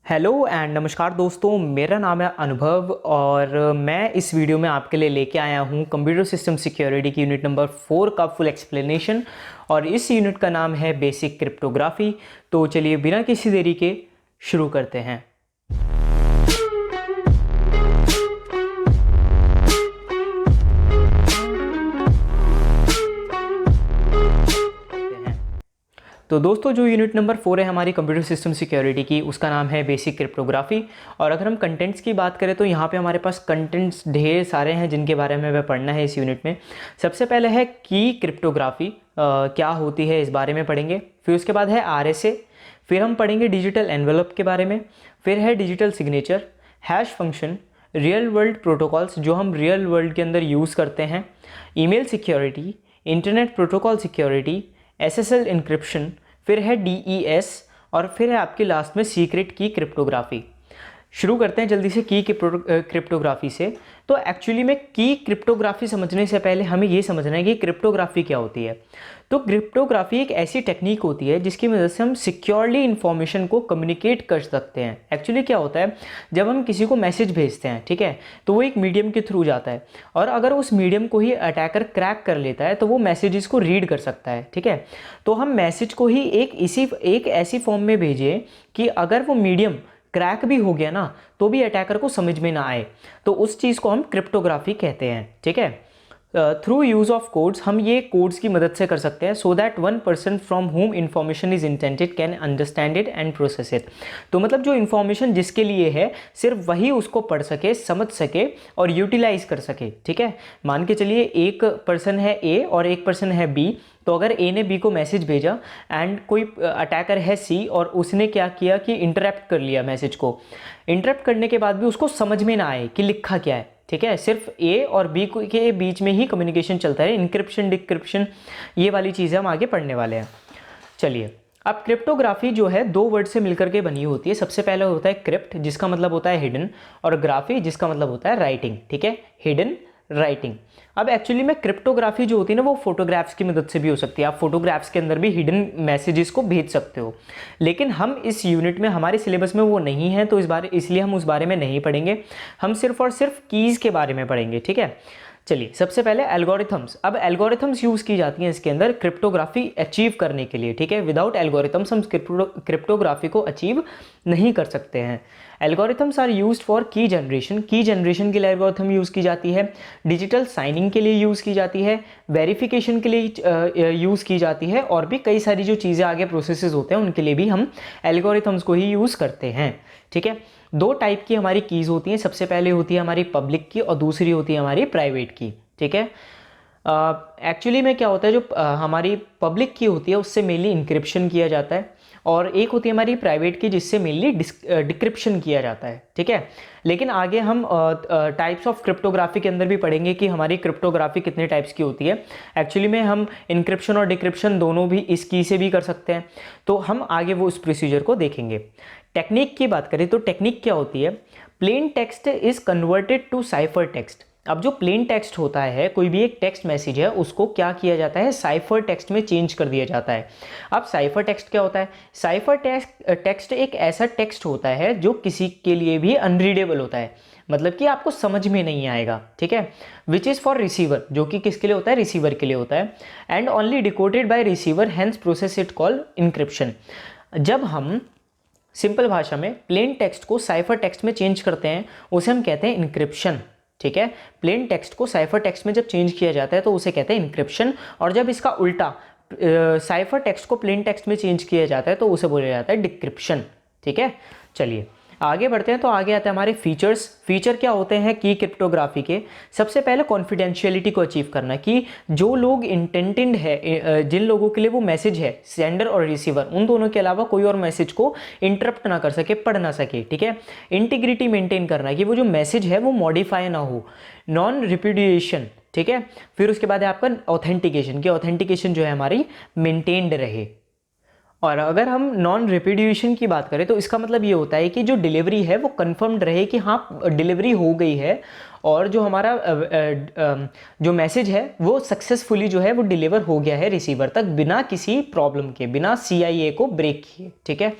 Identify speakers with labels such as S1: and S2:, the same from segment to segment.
S1: Hello and नमस्कार दोस्तों, मेरा नाम है अनुभव और मैं इस वीडियो में आपके लिए लेके आया हूँ कंप्यूटर सिस्टम सिक्योरिटी की यूनिट नंबर 4 का फुल एक्सप्लेनेशन। और इस यूनिट का नाम है बेसिक क्रिप्टोग्राफी। तो चलिए बिना किसी देरी के शुरू करते हैं। तो दोस्तों, जो यूनिट नंबर 4 है हमारी कंप्यूटर सिस्टम सिक्योरिटी की, उसका नाम है बेसिक क्रिप्टोग्राफी। और अगर हम कंटेंट्स की बात करें तो यहाँ पे हमारे पास कंटेंट्स ढेर सारे हैं जिनके बारे में हमें पढ़ना है इस यूनिट में। सबसे पहले है की क्रिप्टोग्राफी क्या होती है, इस बारे में पढ़ेंगे। फिर उसके बाद है आरएसए, फिर हम पढ़ेंगे डिजिटल एनवेलप के बारे में, फिर है digital signature, hash function, real world protocols जो हम रियल वर्ल्ड के अंदर यूज़ करते हैं, email security, internet protocol security, SSL encryption, फिर है डीईएस और फिर है आपकी लास्ट में सीक्रेट की क्रिप्टोग्राफी। शुरू करते हैं जल्दी से की क्रिप्टोग्राफी से। तो एक्चुअली में की क्रिप्टोग्राफी समझने से पहले हमें ये समझना है कि क्रिप्टोग्राफी क्या होती है। तो क्रिप्टोग्राफी एक ऐसी टेक्निक होती है जिसकी मदद से हम सिक्योरली इन्फॉर्मेशन को कम्युनिकेट कर सकते हैं। एक्चुअली क्या होता है, जब हम किसी को मैसेज भेजते हैं, ठीक है, तो वो एक मीडियम के थ्रू जाता है और अगर उस मीडियम को ही अटैकर क्रैक कर लेता है तो वो मैसेजेस को रीड कर सकता है, ठीक है। तो हम मैसेज को ही एक ऐसी फॉर्म में भेजें कि अगर वो मीडियम क्रैक भी हो गया ना तो भी अटैकर को समझ में ना आए, तो उस चीज़ को हम क्रिप्टोग्राफी कहते हैं, ठीक है। थ्रू यूज़ ऑफ कोड्स, हम ये कोड्स की मदद से कर सकते हैं so that one person from home information is intended can understand it and process it. तो मतलब जो इन्फॉर्मेशन जिसके लिए है सिर्फ वही उसको पढ़ सके, समझ सके और यूटिलाइज कर सके, ठीक है। मान के चलिए एक पर्सन है ए और एक पर्सन है बी, तो अगर ए ने बी को मैसेज भेजा एंड कोई अटैकर है सी और उसने क्या किया कि इंटरप्ट कर लिया मैसेज को। इंटरप्ट करने के बाद भी उसको समझ में ना आए कि लिखा क्या है, ठीक है, सिर्फ ए और बी के बीच में ही कम्युनिकेशन चलता है, इंक्रिप्शन डिक्रिप्शन ये वाली चीज़ें हम आगे पढ़ने वाले हैं। चलिए, अब क्रिप्टोग्राफी जो है दो वर्ड से मिलकर के बनी होती है। सबसे पहले होता है क्रिप्ट जिसका मतलब होता है हिडन, और ग्राफी जिसका मतलब होता है राइटिंग, ठीक है, हिडन राइटिंग। अब एक्चुअली में क्रिप्टोग्राफी जो होती है ना वो फोटोग्राफ्स की मदद से भी हो सकती है। आप फोटोग्राफ्स के अंदर भी हिडन मैसेजेस को भेज सकते हो, लेकिन हम इस यूनिट में हमारे सिलेबस में वो नहीं है, तो इसलिए हम उस बारे में नहीं पढ़ेंगे। हम सिर्फ और सिर्फ कीज़ के बारे में पढ़ेंगे, ठीक है। चलिए, सबसे पहले एल्गोरिथम्स। अब एल्गोरिथम्स यूज़ की जाती हैं इसके अंदर क्रिप्टोग्राफी अचीव करने के लिए, ठीक है। विदाउट एल्गोरिथम्स हम क्रिप्टोग्राफी को अचीव नहीं कर सकते हैं। एल्गोरिथम्स आर यूज्ड फॉर की जनरेशन के लिए एल्गोरिथम यूज़ की जाती है, डिजिटल साइनिंग के लिए यूज़ की जाती है, वेरिफिकेशन के लिए यूज़ की जाती है, और भी कई सारी जो चीज़ें आगे प्रोसेसेस होते हैं उनके लिए भी हम एल्गोरिथम्स को ही यूज़ करते हैं, ठीक है। दो टाइप की हमारी कीज़ होती हैं। सबसे पहले होती है हमारी पब्लिक की और दूसरी होती है हमारी प्राइवेट की, ठीक है। एक्चुअली में क्या होता है, जो हमारी पब्लिक की होती है उससे मेनली इंक्रिप्शन किया जाता है, और एक होती है हमारी प्राइवेट की जिससे मेनली डिक्रिप्शन किया जाता है, ठीक है। लेकिन आगे हम टाइप्स ऑफ क्रिप्टोग्राफी के अंदर भी पढ़ेंगे कि हमारी क्रिप्टोग्राफी कितने टाइप्स की होती है। एक्चुअली में हम इंक्रिप्शन और डिक्रिप्शन दोनों भी इस की से भी कर सकते हैं, तो हम आगे वो उस प्रोसीजर को देखेंगे। टेक्निक की बात करें तो टेक्निक क्या होती है, plain text is converted to cipher text. अब जो प्लेन टेक्स्ट होता है, कोई भी एक टेक्स्ट मैसेज है, उसको क्या किया जाता है, साइफर टेक्स्ट में चेंज कर दिया जाता है। अब साइफर टेक्स्ट क्या होता है, साइफर टेक्स्ट एक ऐसा टेक्स्ट होता है जो किसी के लिए भी अनरीडेबल होता है, मतलब कि आपको समझ में नहीं आएगा, ठीक है। विच इज़ फॉर रिसीवर, जो कि किसके लिए होता है, रिसीवर के लिए होता है, and only decoded by receiver, hence process it called encryption. जब हम सिंपल भाषा में प्लेन टेक्स्ट को साइफर टेक्स्ट में चेंज करते हैं उसे हम कहते हैं इंक्रिप्शन, ठीक है। प्लेन टेक्स्ट को साइफर टेक्स्ट में जब चेंज किया जाता है तो उसे कहते हैं इंक्रिप्शन, और जब इसका उल्टा साइफर टेक्स्ट को प्लेन टेक्स्ट में चेंज किया जाता है तो उसे बोला जाता है डिक्रिप्शन, ठीक है। चलिए आगे बढ़ते हैं। तो आगे आते हैं हमारे फीचर्स। फीचर क्या होते हैं की क्रिप्टोग्राफी के, सबसे पहले कॉन्फिडेंशियलिटी को अचीव करना, कि जो लोग इंटेंटेड है, जिन लोगों के लिए वो मैसेज है, सेंडर और रिसीवर, उन दोनों के अलावा कोई और मैसेज को इंटरप्ट ना कर सके, पढ़ ना सके, ठीक है। इंटीग्रिटी मेंटेन करना, कि वो जो मैसेज है वो मॉडिफाई ना हो, नॉन रिप्यूडिएशन, ठीक है। फिर उसके बाद है आपका ऑथेंटिकेशन, कि ऑथेंटिकेशन जो है हमारी मेंटेन्ड रहे। और अगर हम नॉन रिपीडिएशन की बात करें तो इसका मतलब ये होता है कि जो डिलीवरी है वो कंफर्म्ड रहे कि हाँ डिलीवरी हो गई है, और जो हमारा जो मैसेज है वो सक्सेसफुली जो है वो डिलीवर हो गया है रिसीवर तक बिना किसी प्रॉब्लम के, बिना CIA को ब्रेक किए, ठीक है।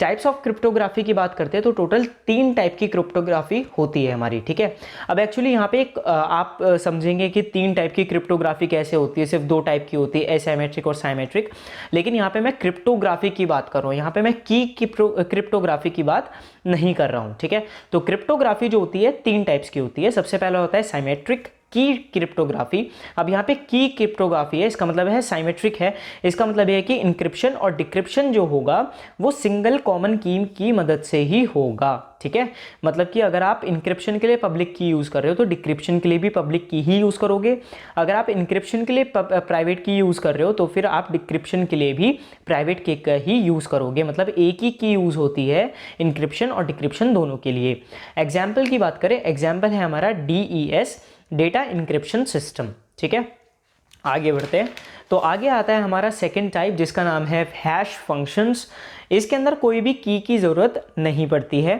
S1: टाइप्स ऑफ क्रिप्टोग्राफी की बात करते हैं तो टोटल 3 टाइप की क्रिप्टोग्राफी होती है हमारी, ठीक है। अब एक्चुअली यहाँ पे एक आप समझेंगे कि 3 टाइप की क्रिप्टोग्राफी कैसे होती है, सिर्फ 2 टाइप की होती है, एसिमेट्रिक और साइमेट्रिक। लेकिन यहाँ पे मैं क्रिप्टोग्राफी की बात कर रहा हूँ, यहाँ पे मैं की क्रिप्टोग्राफी की बात नहीं कर रहा हूँ, ठीक है। तो क्रिप्टोग्राफी जो होती है 3 टाइप्स की होती है। सबसे पहला होता है साइमेट्रिक की क्रिप्टोग्राफी। अब यहाँ पे की क्रिप्टोग्राफी है, इसका मतलब है साइमेट्रिक है, इसका मतलब है कि इंक्रिप्शन और डिक्रिप्शन जो होगा वो सिंगल कॉमन की मदद से ही होगा, ठीक है। मतलब कि अगर आप इंक्रिप्शन के लिए पब्लिक की यूज़ कर रहे हो तो डिक्रिप्शन के लिए भी पब्लिक की ही यूज़ करोगे। अगर आप इंक्रिप्शन के लिए प्राइवेट की यूज़ कर रहे हो तो फिर आप डिक्रिप्शन के लिए भी प्राइवेट की ही यूज़ करोगे। मतलब एक ही की यूज़ होती है इंक्रिप्शन और डिक्रिप्शन दोनों के लिए। एग्जाम्पल की बात करें, एग्जाम्पल है हमारा DES, डेटा इंक्रिप्शन सिस्टम, ठीक है। आगे बढ़ते हैं तो आगे आता है हमारा सेकेंड टाइप जिसका नाम है हैश फंक्शंस। इसके अंदर कोई भी की ज़रूरत नहीं पड़ती है।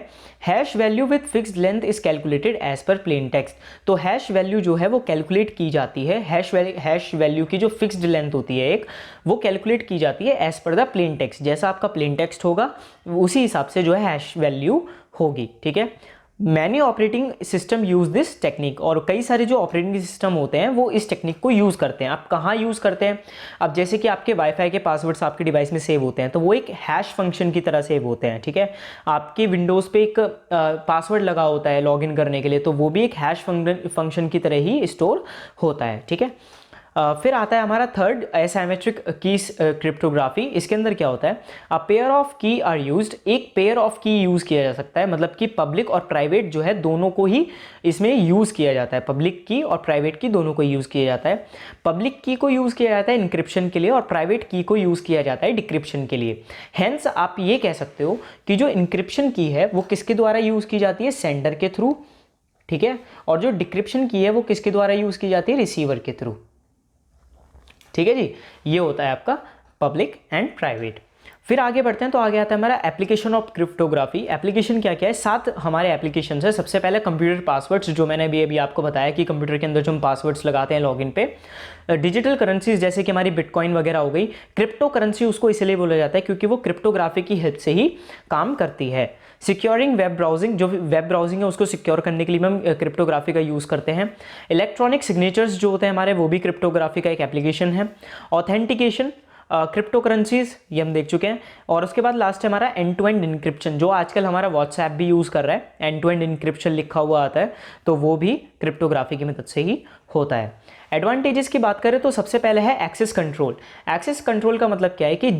S1: Hash value with fixed length is calculated as per plain text. तो हैश वैल्यू जो है वो कैलकुलेट की जाती है, हैश वैल्यू की जो फिक्स्ड लेंथ होती है एक, वो कैलकुलेट की जाती है as per the plain text. जैसा आपका प्लेन टेक्स्ट होगा उसी हिसाब से जो है हैश वैल्यू होगी, ठीक है। Many operating system use this technique, और कई सारे जो ऑपरेटिंग सिस्टम होते हैं वो इस टेक्निक को यूज़ करते हैं। आप कहाँ यूज़ करते हैं? अब जैसे कि आपके वाईफाई के पासवर्ड्स आपके डिवाइस में सेव होते हैं तो वो एक हैश फंक्शन की तरह सेव होते हैं, ठीक है। आपके विंडोज़ पे एक पासवर्ड लगा होता है लॉगिन करने के लिए, तो वो भी एक हैश फंक्शन की तरह ही स्टोर होता है, ठीक है। फिर आता है हमारा थर्ड एसिमेट्रिक की क्रिप्टोग्राफी। इसके अंदर क्या होता है, अ पेयर ऑफ की आर यूज्ड, एक पेयर ऑफ की यूज़ किया जा सकता है। मतलब कि पब्लिक और प्राइवेट जो है दोनों को ही इसमें यूज़ किया जाता है, पब्लिक की और प्राइवेट की दोनों को यूज़ किया जाता है। पब्लिक की को यूज़ किया जाता है इंक्रिप्शन के लिए और प्राइवेट की को यूज़ किया जाता है डिक्रिप्शन के लिए। हेंस आप ये कह सकते हो कि जो इंक्रिप्शन की है वो किसके द्वारा यूज़ की जाती है, सेंडर के थ्रू, ठीक है। और जो डिक्रिप्शन की है वो किसके द्वारा यूज़ की जाती है, रिसीवर के थ्रू, ठीक है जी। ये होता है आपका पब्लिक एंड प्राइवेट। फिर आगे बढ़ते हैं तो आगे आता है हमारा एप्लीकेशन ऑफ क्रिप्टोग्राफी। एप्लीकेशन क्या क्या है, 7 हमारे एप्लीकेशन है। सबसे पहले कंप्यूटर पासवर्ड्स, जो मैंने अभी आपको बताया कि कंप्यूटर के अंदर जो हम पासवर्ड्स लगाते हैं लॉगिन पे। डिजिटल करेंसीज जैसे कि हमारी बिटकॉइन वगैरह हो गई। क्रिप्टो करेंसी उसको इसलिए बोला जाता है क्योंकि वो क्रिप्टोग्राफी की हेल्प से ही काम करती है। सिक्योरिंग वेब ब्राउजिंग, जो वेब ब्राउजिंग है उसको सिक्योर करने के लिए हम क्रिप्टोग्राफी का यूज़ करते हैं। इलेक्ट्रॉनिक सिग्नेचर्स जो होते हैं हमारे, वो भी क्रिप्टोग्राफी का एक एप्लीकेशन है। ऑथेंटिकेशन, क्रिप्टो करेंसीज ये हम देख चुके हैं। और उसके बाद लास्ट है हमारा एंड टू एंड इंक्रिप्शन, जो आजकल हमारा व्हाट्सएप भी यूज़ कर रहा है, एंड टू एंड इंक्रिप्शन लिखा हुआ आता है, तो वो भी क्रिप्टोग्राफी की मदद से ही होता है। एडवांटेजेस की बात करें तो सबसे पहले है एक्सेस कंट्रोल। एक्सेस कंट्रोल का मतलब क्या है कि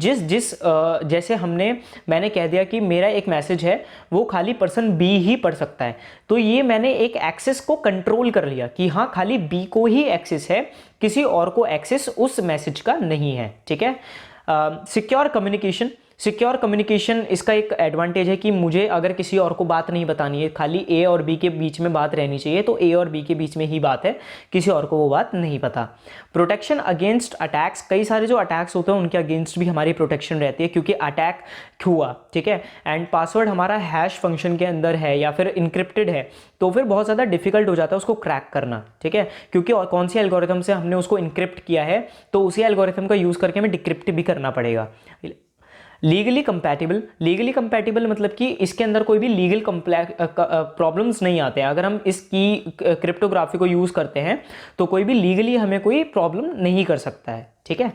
S1: जैसे मैंने कह दिया कि मेरा एक मैसेज है वो खाली पर्सन बी ही पढ़ सकता है, तो ये मैंने एक एक्सेस को कंट्रोल कर लिया कि हाँ खाली बी को ही एक्सेस है, किसी और को एक्सेस उस मैसेज का नहीं है, ठीक है। सिक्योर कम्युनिकेशन, सिक्योर कम्युनिकेशन इसका एक एडवांटेज है कि मुझे अगर किसी और को बात नहीं बतानी है, खाली ए और बी के बीच में बात रहनी चाहिए, तो ए और बी के बीच में ही बात है, किसी और को वो बात नहीं पता। प्रोटेक्शन अगेंस्ट अटैक्स, कई सारे जो अटैक्स होते हैं उनके अगेंस्ट भी हमारी प्रोटेक्शन रहती है क्योंकि अटैक हुआ, ठीक है। एंड पासवर्ड हमारा हैश फंक्शन के अंदर है या फिर इंक्रिप्टेड है, तो फिर बहुत ज़्यादा डिफिकल्ट हो जाता है उसको क्रैक करना, ठीक है। क्योंकि और कौन सी एल्गोरिथम से हमने उसको इंक्रिप्ट किया है, तो उसी एल्गोरिथम का यूज़ करके हमें डिक्रिप्ट भी करना पड़ेगा। लीगली कंपैटिबल, लीगली कंपैटिबल मतलब कि इसके अंदर कोई भी लीगल प्रॉब्लम्स नहीं आते हैं। अगर हम इसकी क्रिप्टोग्राफी को यूज़ करते हैं तो कोई भी लीगली हमें कोई प्रॉब्लम नहीं कर सकता है, ठीक है।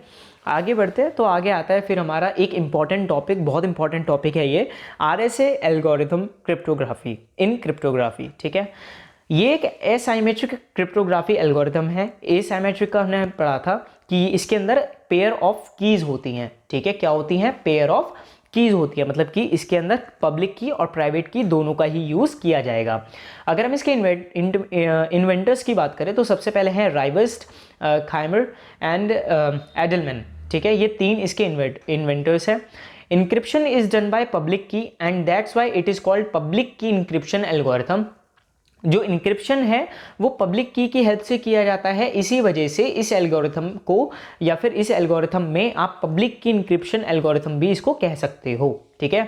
S1: आगे बढ़ते हैं तो आगे आता है फिर हमारा एक इंपॉर्टेंट टॉपिक, बहुत इंपॉर्टेंट टॉपिक है ये, RSA एल्गोरिथम क्रिप्टोग्राफी इन क्रिप्टोग्राफी, ठीक है। ये एक एसाइमेट्रिक क्रिप्टोग्राफी एल्गोरिथम है। एसाइमेट्रिक का हमने पढ़ा था कि इसके अंदर पेयर ऑफ कीज होती हैं, ठीक है। क्या होती हैं, पेयर ऑफ कीज होती है, मतलब कि इसके अंदर पब्लिक की और प्राइवेट की दोनों का ही यूज़ किया जाएगा। अगर हम इसके इन्वेंटर्स की बात करें तो सबसे पहले हैं राइवर्स्ट, खाइमर एंड एडलमैन, ठीक है। ये 3 इसके इन्वेंटर्स हैं। Encryption is done by public key and that's why it is called public key encryption algorithm. जो इंक्रिप्शन है वो पब्लिक की हेल्प से किया जाता है, इसी वजह से इस एल्गोरिथम को या फिर इस एल्गोरिथम में आप पब्लिक की इंक्रिप्शन एल्गोरिथम भी इसको कह सकते हो, ठीक है।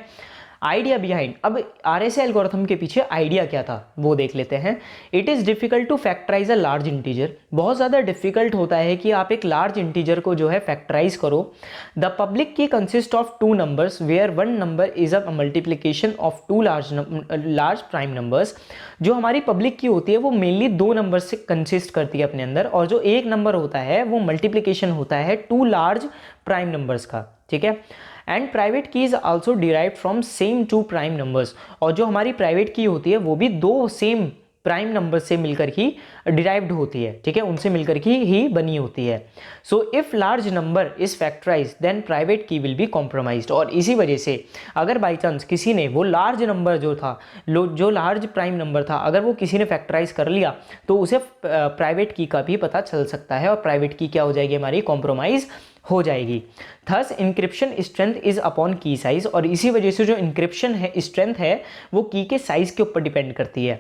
S1: आइडिया बिहाइंड, अब RSA एल्गोरिथम के पीछे आइडिया क्या था वो देख लेते हैं। It is difficult to factorize a large integer, बहुत ज़्यादा डिफिकल्ट होता है कि आप एक लार्ज इंटीजर को जो है फैक्टराइज करो। The public key consist of two numbers where one number is a multiplication of two large prime numbers. जो हमारी पब्लिक की होती है वो मेनली दो नंबर से कंसिस्ट करती है अपने अंदर, और जो एक नंबर होता है वो मल्टीप्लिकेशन होता है टू लार्ज प्राइम नंबर्स का, ठीक है। And private key is also derived from same two prime numbers, और जो हमारी प्राइवेट की होती है वो भी दो सेम प्राइम नंबर से मिलकर ही डिराइव्ड होती है, ठीक है, उनसे मिलकर ही बनी होती है। So if large number is factorize then private key will be compromised, और इसी वजह से अगर बाई चांस किसी ने वो लार्ज नंबर जो था, जो लार्ज प्राइम नंबर था, अगर वो किसी ने फैक्टराइज कर लिया तो उसे प्राइवेट की का भी पता चल सकता है, और प्राइवेट की क्या हो जाएगी हमारी, कॉम्प्रोमाइज हो जाएगी। Thus encryption strength is upon key size, और इसी वजह से जो इंक्रिप्शन है स्ट्रेंथ है वो की के साइज के ऊपर डिपेंड करती है।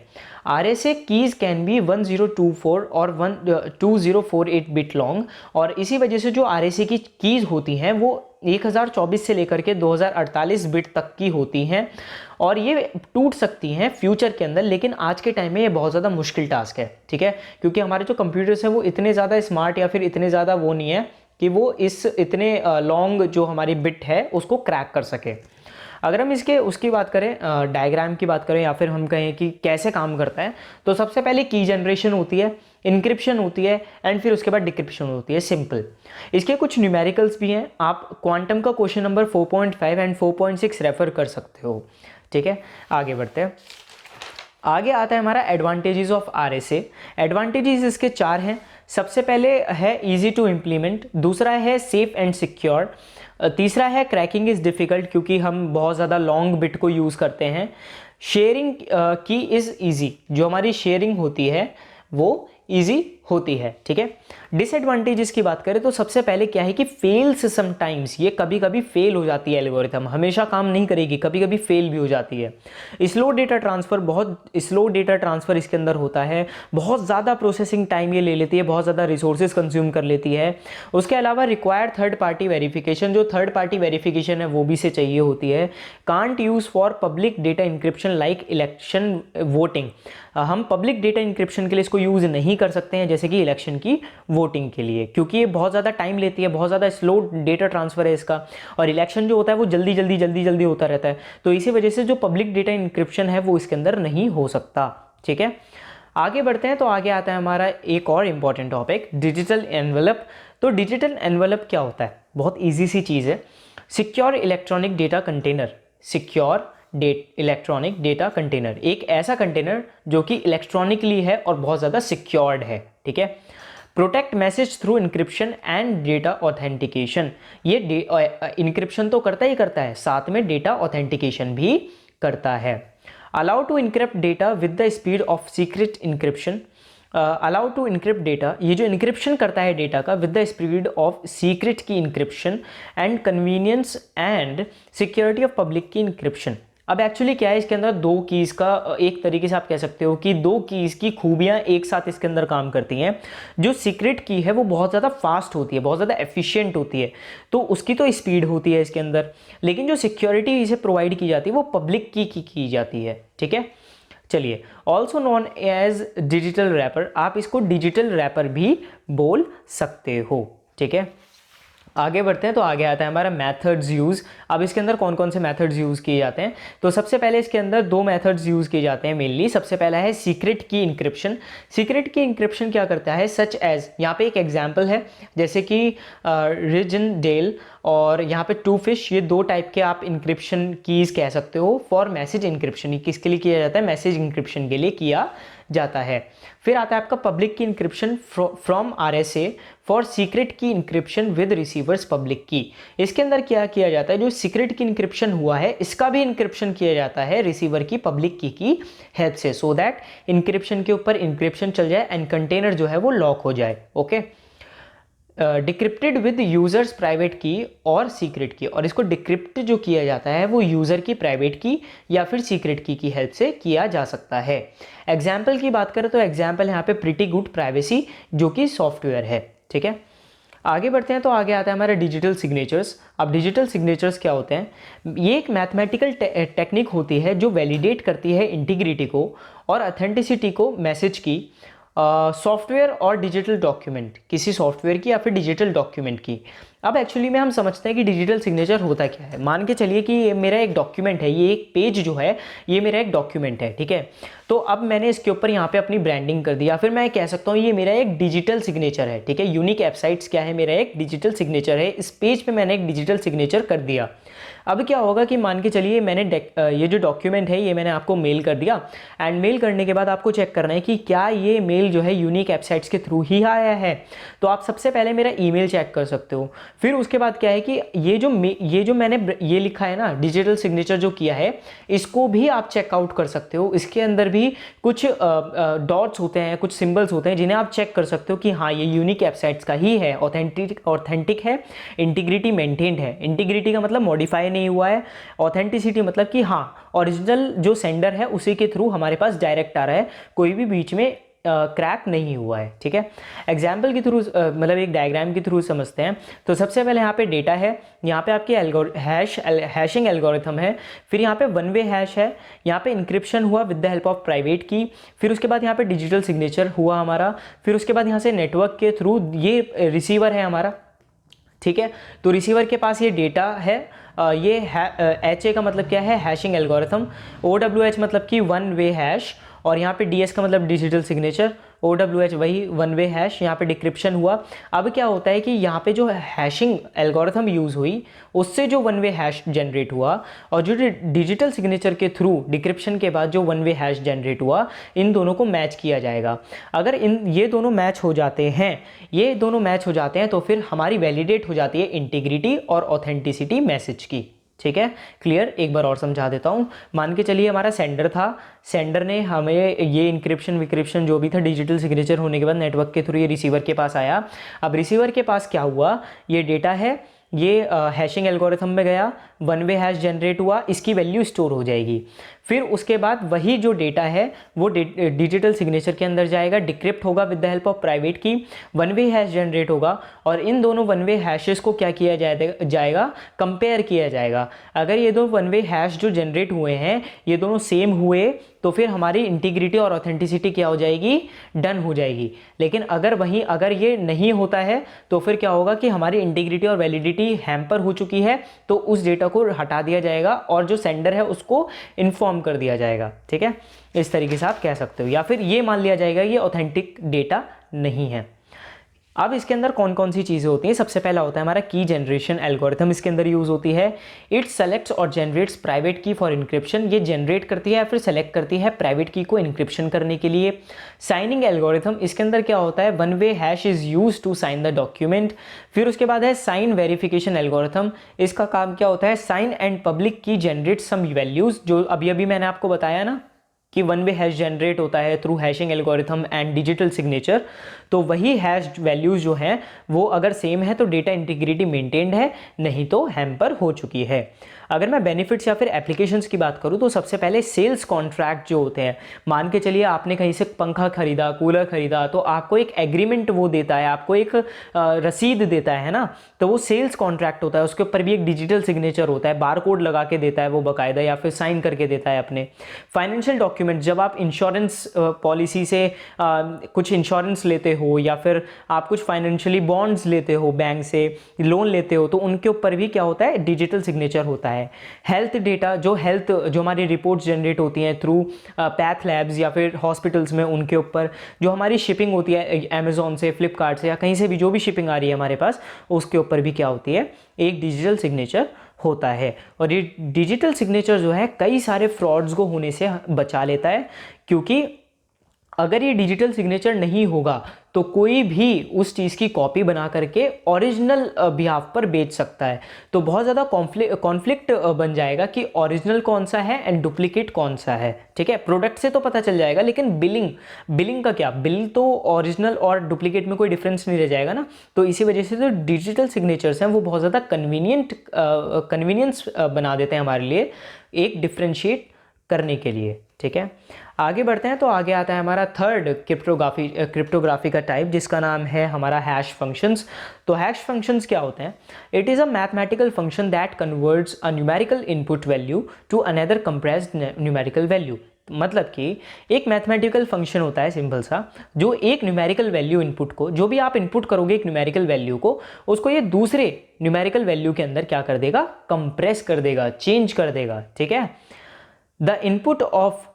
S1: RSA कीज कैन बी 1024 और 2048 बिट लॉन्ग, और इसी वजह से जो RSA की कीज होती हैं वो 1024 से लेकर के 2048 बिट तक की होती हैं, और ये टूट सकती हैं फ्यूचर के अंदर, लेकिन आज के टाइम में ये बहुत ज़्यादा मुश्किल टास्क है, ठीक है, क्योंकि हमारे जो कंप्यूटर्स हैं वो इतने ज़्यादा स्मार्ट या फिर इतने ज़्यादा वो नहीं है कि वो इस इतने लॉन्ग जो हमारी बिट है उसको क्रैक कर सके। अगर हम इसके उसकी बात करें, डायग्राम की बात करें, या फिर हम कहें कि कैसे काम करता है, तो सबसे पहले की जनरेशन होती है, इंक्रिप्शन होती है, एंड फिर उसके बाद डिक्रिप्शन होती है, सिंपल। इसके कुछ न्यूमेरिकल्स भी हैं, आप क्वांटम का क्वेश्चन नंबर 4.5 एंड 4.6 रेफर कर सकते हो, ठीक है। आगे बढ़ते हैं। आगे आता है हमारा एडवांटेजेस ऑफ RSA। एडवांटेजेस इसके चार हैं। सबसे पहले है इजी टू इम्प्लीमेंट, दूसरा है सेफ एंड सिक्योर, तीसरा है क्रैकिंग इज़ डिफ़िकल्ट क्योंकि हम बहुत ज़्यादा लॉन्ग बिट को यूज़ करते हैं, शेयरिंग की इज़ ईजी, जो हमारी शेयरिंग होती है वो ईजी होती है, ठीक है। डिसएडवांटेजेस की बात करें तो सबसे पहले क्या है कि फेल्स समटाइम्स, ये कभी कभी फेल हो जाती है एल्गोरिथम, हमेशा काम नहीं करेगी, कभी कभी फेल भी हो जाती है। स्लो डेटा ट्रांसफ़र, बहुत स्लो डेटा ट्रांसफ़र इसके अंदर होता है, बहुत ज़्यादा प्रोसेसिंग टाइम ये ले लेती है, बहुत ज़्यादा रिसोर्सेज कंज्यूम कर लेती है। उसके अलावा रिक्वायर्ड थर्ड पार्टी वेरिफिकेशन, जो थर्ड पार्टी वेरिफिकेशन है वो भी से चाहिए होती है। Can't use for public data encryption like election voting, हम पब्लिक डेटा इंक्रिप्शन के लिए इसको यूज़ नहीं कर सकते हैं जैसे कि इलेक्शन की वोटिंग के लिए, क्योंकि ये बहुत ज़्यादा टाइम लेती है, बहुत ज़्यादा स्लो डेटा ट्रांसफ़र है इसका, और इलेक्शन जो होता है वो जल्दी जल्दी होता रहता है, तो इसी वजह से जो पब्लिक डेटा इंक्रिप्शन है वो इसके अंदर नहीं हो सकता, ठीक है। आगे बढ़ते हैं, तो आगे आता है हमारा एक और इम्पॉर्टेंट टॉपिक, डिजिटल एनवेलप। तो डिजिटल एनवेलप क्या होता है, बहुत ईजी सी चीज़ है, secure electronic data container, secure electronic data container, एक ऐसा कंटेनर जो कि इलेक्ट्रॉनिकली है और बहुत ज़्यादा सिक्योर्ड है, ठीक है। Protect message through encryption and data authentication, ये इंक्रिप्शन तो करता ही करता है, साथ में डेटा ऑथेंटिकेशन भी करता है। Allow to encrypt data with the speed of secret encryption, allow to encrypt data, ये जो इंक्रिप्शन करता है डेटा का with the speed of secret key encryption and convenience and security of public key encryption. अब actually क्या है, इसके अंदर दो कीज़ का, एक तरीके से आप कह सकते हो कि दो कीज़ की खूबियाँ एक साथ इसके अंदर काम करती हैं। जो सीक्रेट की है वो बहुत ज़्यादा फास्ट होती है, बहुत ज़्यादा एफिशिएंट होती है, तो उसकी तो स्पीड होती है इसके अंदर, लेकिन जो सिक्योरिटी इसे प्रोवाइड की जाती है वो पब्लिक की जाती है, ठीक है। चलिए, also known as digital wrapper, आप इसको डिजिटल रैपर भी बोल सकते हो, ठीक है। आगे बढ़ते हैं, तो आगे आता है हमारा मेथड्स यूज़। अब इसके अंदर कौन कौन से मेथड्स यूज़ किए जाते हैं, तो सबसे पहले इसके अंदर दो मेथड्स यूज़ किए जाते हैं मेनली। सबसे पहला है secret key encryption. Secret key encryption क्या करता है, सच एज, यहाँ पे एक एग्जांपल है जैसे कि रिजनडेल और यहाँ पे टू फिश, ये दो टाइप के आप इंक्रिप्शन कीज़ कह सकते हो फॉर मैसेज इंक्रिप्शन। ये किसके लिए किया जाता है, मैसेज इंक्रिप्शन के लिए किया जाता है। फिर आता है आपका public key encryption from RSA for secret key encryption with receivers public key. इसके अंदर क्या किया जाता है, जो सीक्रेट की इंक्रिप्शन हुआ है इसका भी इंक्रिप्शन किया जाता है रिसीवर की पब्लिक की हेल्प से, सो दैट इंक्रिप्शन के ऊपर इंक्रिप्शन चल जाए एंड कंटेनर जो है वो लॉक हो जाए, okay. Decrypted with users private की और सीक्रेट की, और इसको डिक्रिप्ट जो किया जाता है वो यूज़र की प्राइवेट की या फिर सीक्रेट की हेल्प से किया जा सकता है। एग्जाम्पल की बात करें तो एग्जाम्पल यहाँ पे प्रिटी गुड प्राइवेसी जो कि सॉफ्टवेयर है, ठीक है। आगे बढ़ते हैं तो आगे आता है हमारा डिजिटल सिग्नेचर्स। अब डिजिटल सिग्नेचर्स क्या होते हैं? ये एक मैथमेटिकल टेक्निक होती है जो वैलिडेट करती है इंटीग्रिटी को और ऑथेंटिसिटी को मैसेज की सॉफ्टवेयर और डिजिटल डॉक्यूमेंट, किसी सॉफ्टवेयर की या फिर डिजिटल डॉक्यूमेंट की। अब एक्चुअली में हम समझते हैं कि डिजिटल सिग्नेचर होता क्या है। मान के चलिए कि ये मेरा एक डॉक्यूमेंट है, ये एक पेज जो है ये मेरा एक डॉक्यूमेंट है, ठीक है। तो अब मैंने इसके ऊपर यहाँ पे अपनी ब्रांडिंग कर दी, या फिर मैं कह सकता हूँ ये मेरा एक डिजिटल सिग्नेचर है, ठीक है। यूनिक वेबसाइट्स क्या है, मेरा एक डिजिटल सिग्नेचर है। इस पेज पे मैंने एक डिजिटल सिग्नेचर कर दिया। अब क्या होगा कि मान के चलिए मैंने ये जो डॉक्यूमेंट है ये मैंने आपको मेल कर दिया, एंड मेल करने के बाद आपको चेक करना है कि क्या ये मेल जो है यूनिक वेबसाइट्स के थ्रू ही आया है। तो आप सबसे पहले मेरा ईमेल चेक कर सकते हो। फिर उसके बाद क्या है कि ये जो मैंने ये लिखा है ना, डिजिटल सिग्नेचर जो किया है, इसको भी आप चेकआउट कर सकते हो। इसके अंदर भी कुछ डॉट्स होते हैं, कुछ सिंबल्स होते हैं जिन्हें आप चेक कर सकते हो कि हाँ ये यूनिक वेबसाइट्स का ही है, ऑथेंटिक है, इंटीग्रिटी मेंटेन्ड है। इंटीग्रिटी का मतलब मॉडिफाई नहीं हुआ है, ऑथेंटिसिटी मतलब कि हाँ ओरिजिनल जो सेंडर है उसी के थ्रू हमारे पास डायरेक्ट आ रहा है, कोई भी बीच में क्रैक नहीं हुआ है, ठीक है। एग्जाम्पल के थ्रू मतलब एक डायग्राम के थ्रू समझते हैं। तो सबसे पहले यहाँ पे डेटा है, यहाँ पे आपकी हैशिंग एल्गोरिथम है, फिर यहाँ पे वन वे हैश है, यहाँ पे इंक्रिप्शन हुआ with the help of private की, फिर उसके बाद यहाँ पे डिजिटल सिग्नेचर हुआ हमारा, फिर उसके बाद यहाँ से नेटवर्क के थ्रू ये रिसीवर है हमारा, ठीक है। तो रिसीवर के पास ये डेटा है, ये HA का मतलब क्या है, हैशिंग एल्गोरिथम, OWH मतलब कि वन वे हैश, और यहाँ पे DS का मतलब डिजिटल सिग्नेचर, OWH वही वन वे हैश, यहाँ पे डिक्रिप्शन हुआ। अब क्या होता है कि यहाँ पे जो हैशिंग एल्गोरिथम यूज़ हुई उससे जो वन वे हैश जनरेट हुआ, और जो डिजिटल सिग्नेचर के थ्रू डिक्रिप्शन के बाद जो वन वे हैश जनरेट हुआ, इन दोनों को मैच किया जाएगा। अगर ये दोनों मैच हो जाते हैं तो फिर हमारी वैलिडेट हो जाती है इंटीग्रिटी और ऑथेंटिसिटी मैसेज की, ठीक है। क्लियर? एक बार और समझा देता हूँ। मान के चलिए हमारा सेंडर था, सेंडर ने हमें ये इंक्रिप्शन विक्रिप्शन जो भी था डिजिटल सिग्नेचर होने के बाद नेटवर्क के थ्रू ये रिसीवर के पास आया। अब रिसीवर के पास क्या हुआ, ये डेटा है, ये हैशिंग एल्गोरिथम में गया, वन वे हैश जनरेट हुआ, इसकी वैल्यू स्टोर हो जाएगी। फिर उसके बाद वही जो डेटा है वो डिजिटल सिग्नेचर के अंदर जाएगा, डिक्रिप्ट होगा with the help of private की, वन वे हैश जनरेट होगा, और इन दोनों वन वे हैशेस को क्या किया जाएगा, कंपेयर किया जाएगा। अगर ये दो वन वे हैश जो जनरेट हुए हैं ये दोनों सेम हुए तो फिर हमारी इंटीग्रिटी और ऑथेंटिसिटी क्या हो जाएगी, डन हो जाएगी। लेकिन अगर ये नहीं होता है तो फिर क्या होगा कि हमारी इंटीग्रिटी और वैलिडिटी हैम्पर हो चुकी है, तो उस डेटा को हटा दिया जाएगा और जो सेंडर है उसको इन्फॉर्म कर दिया जाएगा, ठीक है। इस तरीके से आप कह सकते हो, या फिर ये मान लिया जाएगा ये ऑथेंटिक डेटा नहीं है। अब इसके अंदर कौन कौन सी चीज़ें होती हैं? सबसे पहला होता है हमारा की जनरेशन एल्गोरिथम, इसके अंदर यूज़ होती है। इट सेलेक्ट्स और जनरेट्स प्राइवेट की फॉर इंक्रिप्शन, ये जनरेट करती है या फिर सेलेक्ट करती है प्राइवेट की को इंक्रिप्शन करने के लिए। साइनिंग एल्गोरिथम, इसके अंदर क्या होता है, one way hash is use to sign the document. फिर उसके बाद है साइन वेरिफिकेशन एल्गोरिथम, इसका काम क्या होता है, साइन एंड पब्लिक की जनरेट सम वैल्यूज़, जो अभी अभी मैंने आपको बताया ना कि वन वे हैश जनरेट होता है through hashing algorithm and digital signature. तो वही हैश वैल्यूज़ जो हैं वो अगर सेम है तो डेटा इंटीग्रिटी मेंटेन्ड है, नहीं तो हैम्पर हो चुकी है। अगर मैं बेनिफिट्स या फिर एप्लीकेशंस की बात करूँ तो सबसे पहले सेल्स कॉन्ट्रैक्ट जो होते हैं, मान के चलिए आपने कहीं से पंखा खरीदा, कूलर खरीदा, तो आपको एक एग्रीमेंट वो देता है, आपको एक रसीद देता है ना, तो वो सेल्स कॉन्ट्रैक्ट होता है। उसके ऊपर भी एक डिजिटल सिग्नेचर होता है, बार कोड लगा के देता है वो बाकायदा, या फिर साइन करके देता है अपने। फाइनेंशियल डॉक्यूमेंट, जब आप इंश्योरेंस पॉलिसी से कुछ इंश्योरेंस लेते हो या फिर आप कुछ फाइनेंशियली बॉन्ड्स लेते हो, बैंक से लोन लेते हो, तो उनके ऊपर भी क्या होता है, डिजिटल सिग्नेचर होता है। हेल्थ डेटा, जो हमारी रिपोर्ट्स जनरेट होती हैं थ्रू पैथ लैब्स या फिर हॉस्पिटल्स में, उनके ऊपर जो हमारी शिपिंग होती है अमेजोन से, फ्लिपकार्ट से, या कहीं से भी जो भी शिपिंग आ रही है हमारे पास, उसके ऊपर भी क्या होती है, एक डिजिटल सिग्नेचर होता है। और ये डिजिटल सिग्नेचर जो है कई सारे फ्रॉड्स को होने से बचा लेता है, क्योंकि अगर ये डिजिटल सिग्नेचर नहीं होगा तो कोई भी उस चीज़ की कॉपी बना करके ओरिजिनल बिहाफ पर बेच सकता है। तो बहुत ज़्यादा कॉन्फ्लिक्ट बन जाएगा कि ओरिजिनल कौन सा है एंड डुप्लीकेट कौन सा है, ठीक है। प्रोडक्ट से तो पता चल जाएगा, लेकिन बिलिंग का क्या, बिल तो ओरिजिनल और डुप्लीकेट में कोई डिफरेंस नहीं रह जाएगा ना। तो इसी वजह से जो डिजिटल सिग्नेचर्स हैं वो बहुत ज़्यादा कन्वीनियंस बना देते हैं हमारे लिए, एक डिफ्रेंशिएट करने के लिए। ठीक है, आगे बढ़ते हैं। तो आगे आता है हमारा थर्ड क्रिप्टोग्राफी का टाइप, जिसका नाम है हमारा हैश फंक्शंस। तो हैश फंक्शंस क्या होते हैं? It is a mathematical function that converts a numerical input value to another compressed numerical value. मतलब कि एक मैथमेटिकल फंक्शन होता है सिंपल सा, जो एक न्यूमेरिकल वैल्यू इनपुट को, जो भी आप इनपुट करोगे एक न्यूमेरिकल वैल्यू को, उसको ये दूसरे न्यूमेरिकल वैल्यू के अंदर क्या कर देगा? कंप्रेस कर देगा, चेंज कर देगा। ठीक है, द इनपुट ऑफ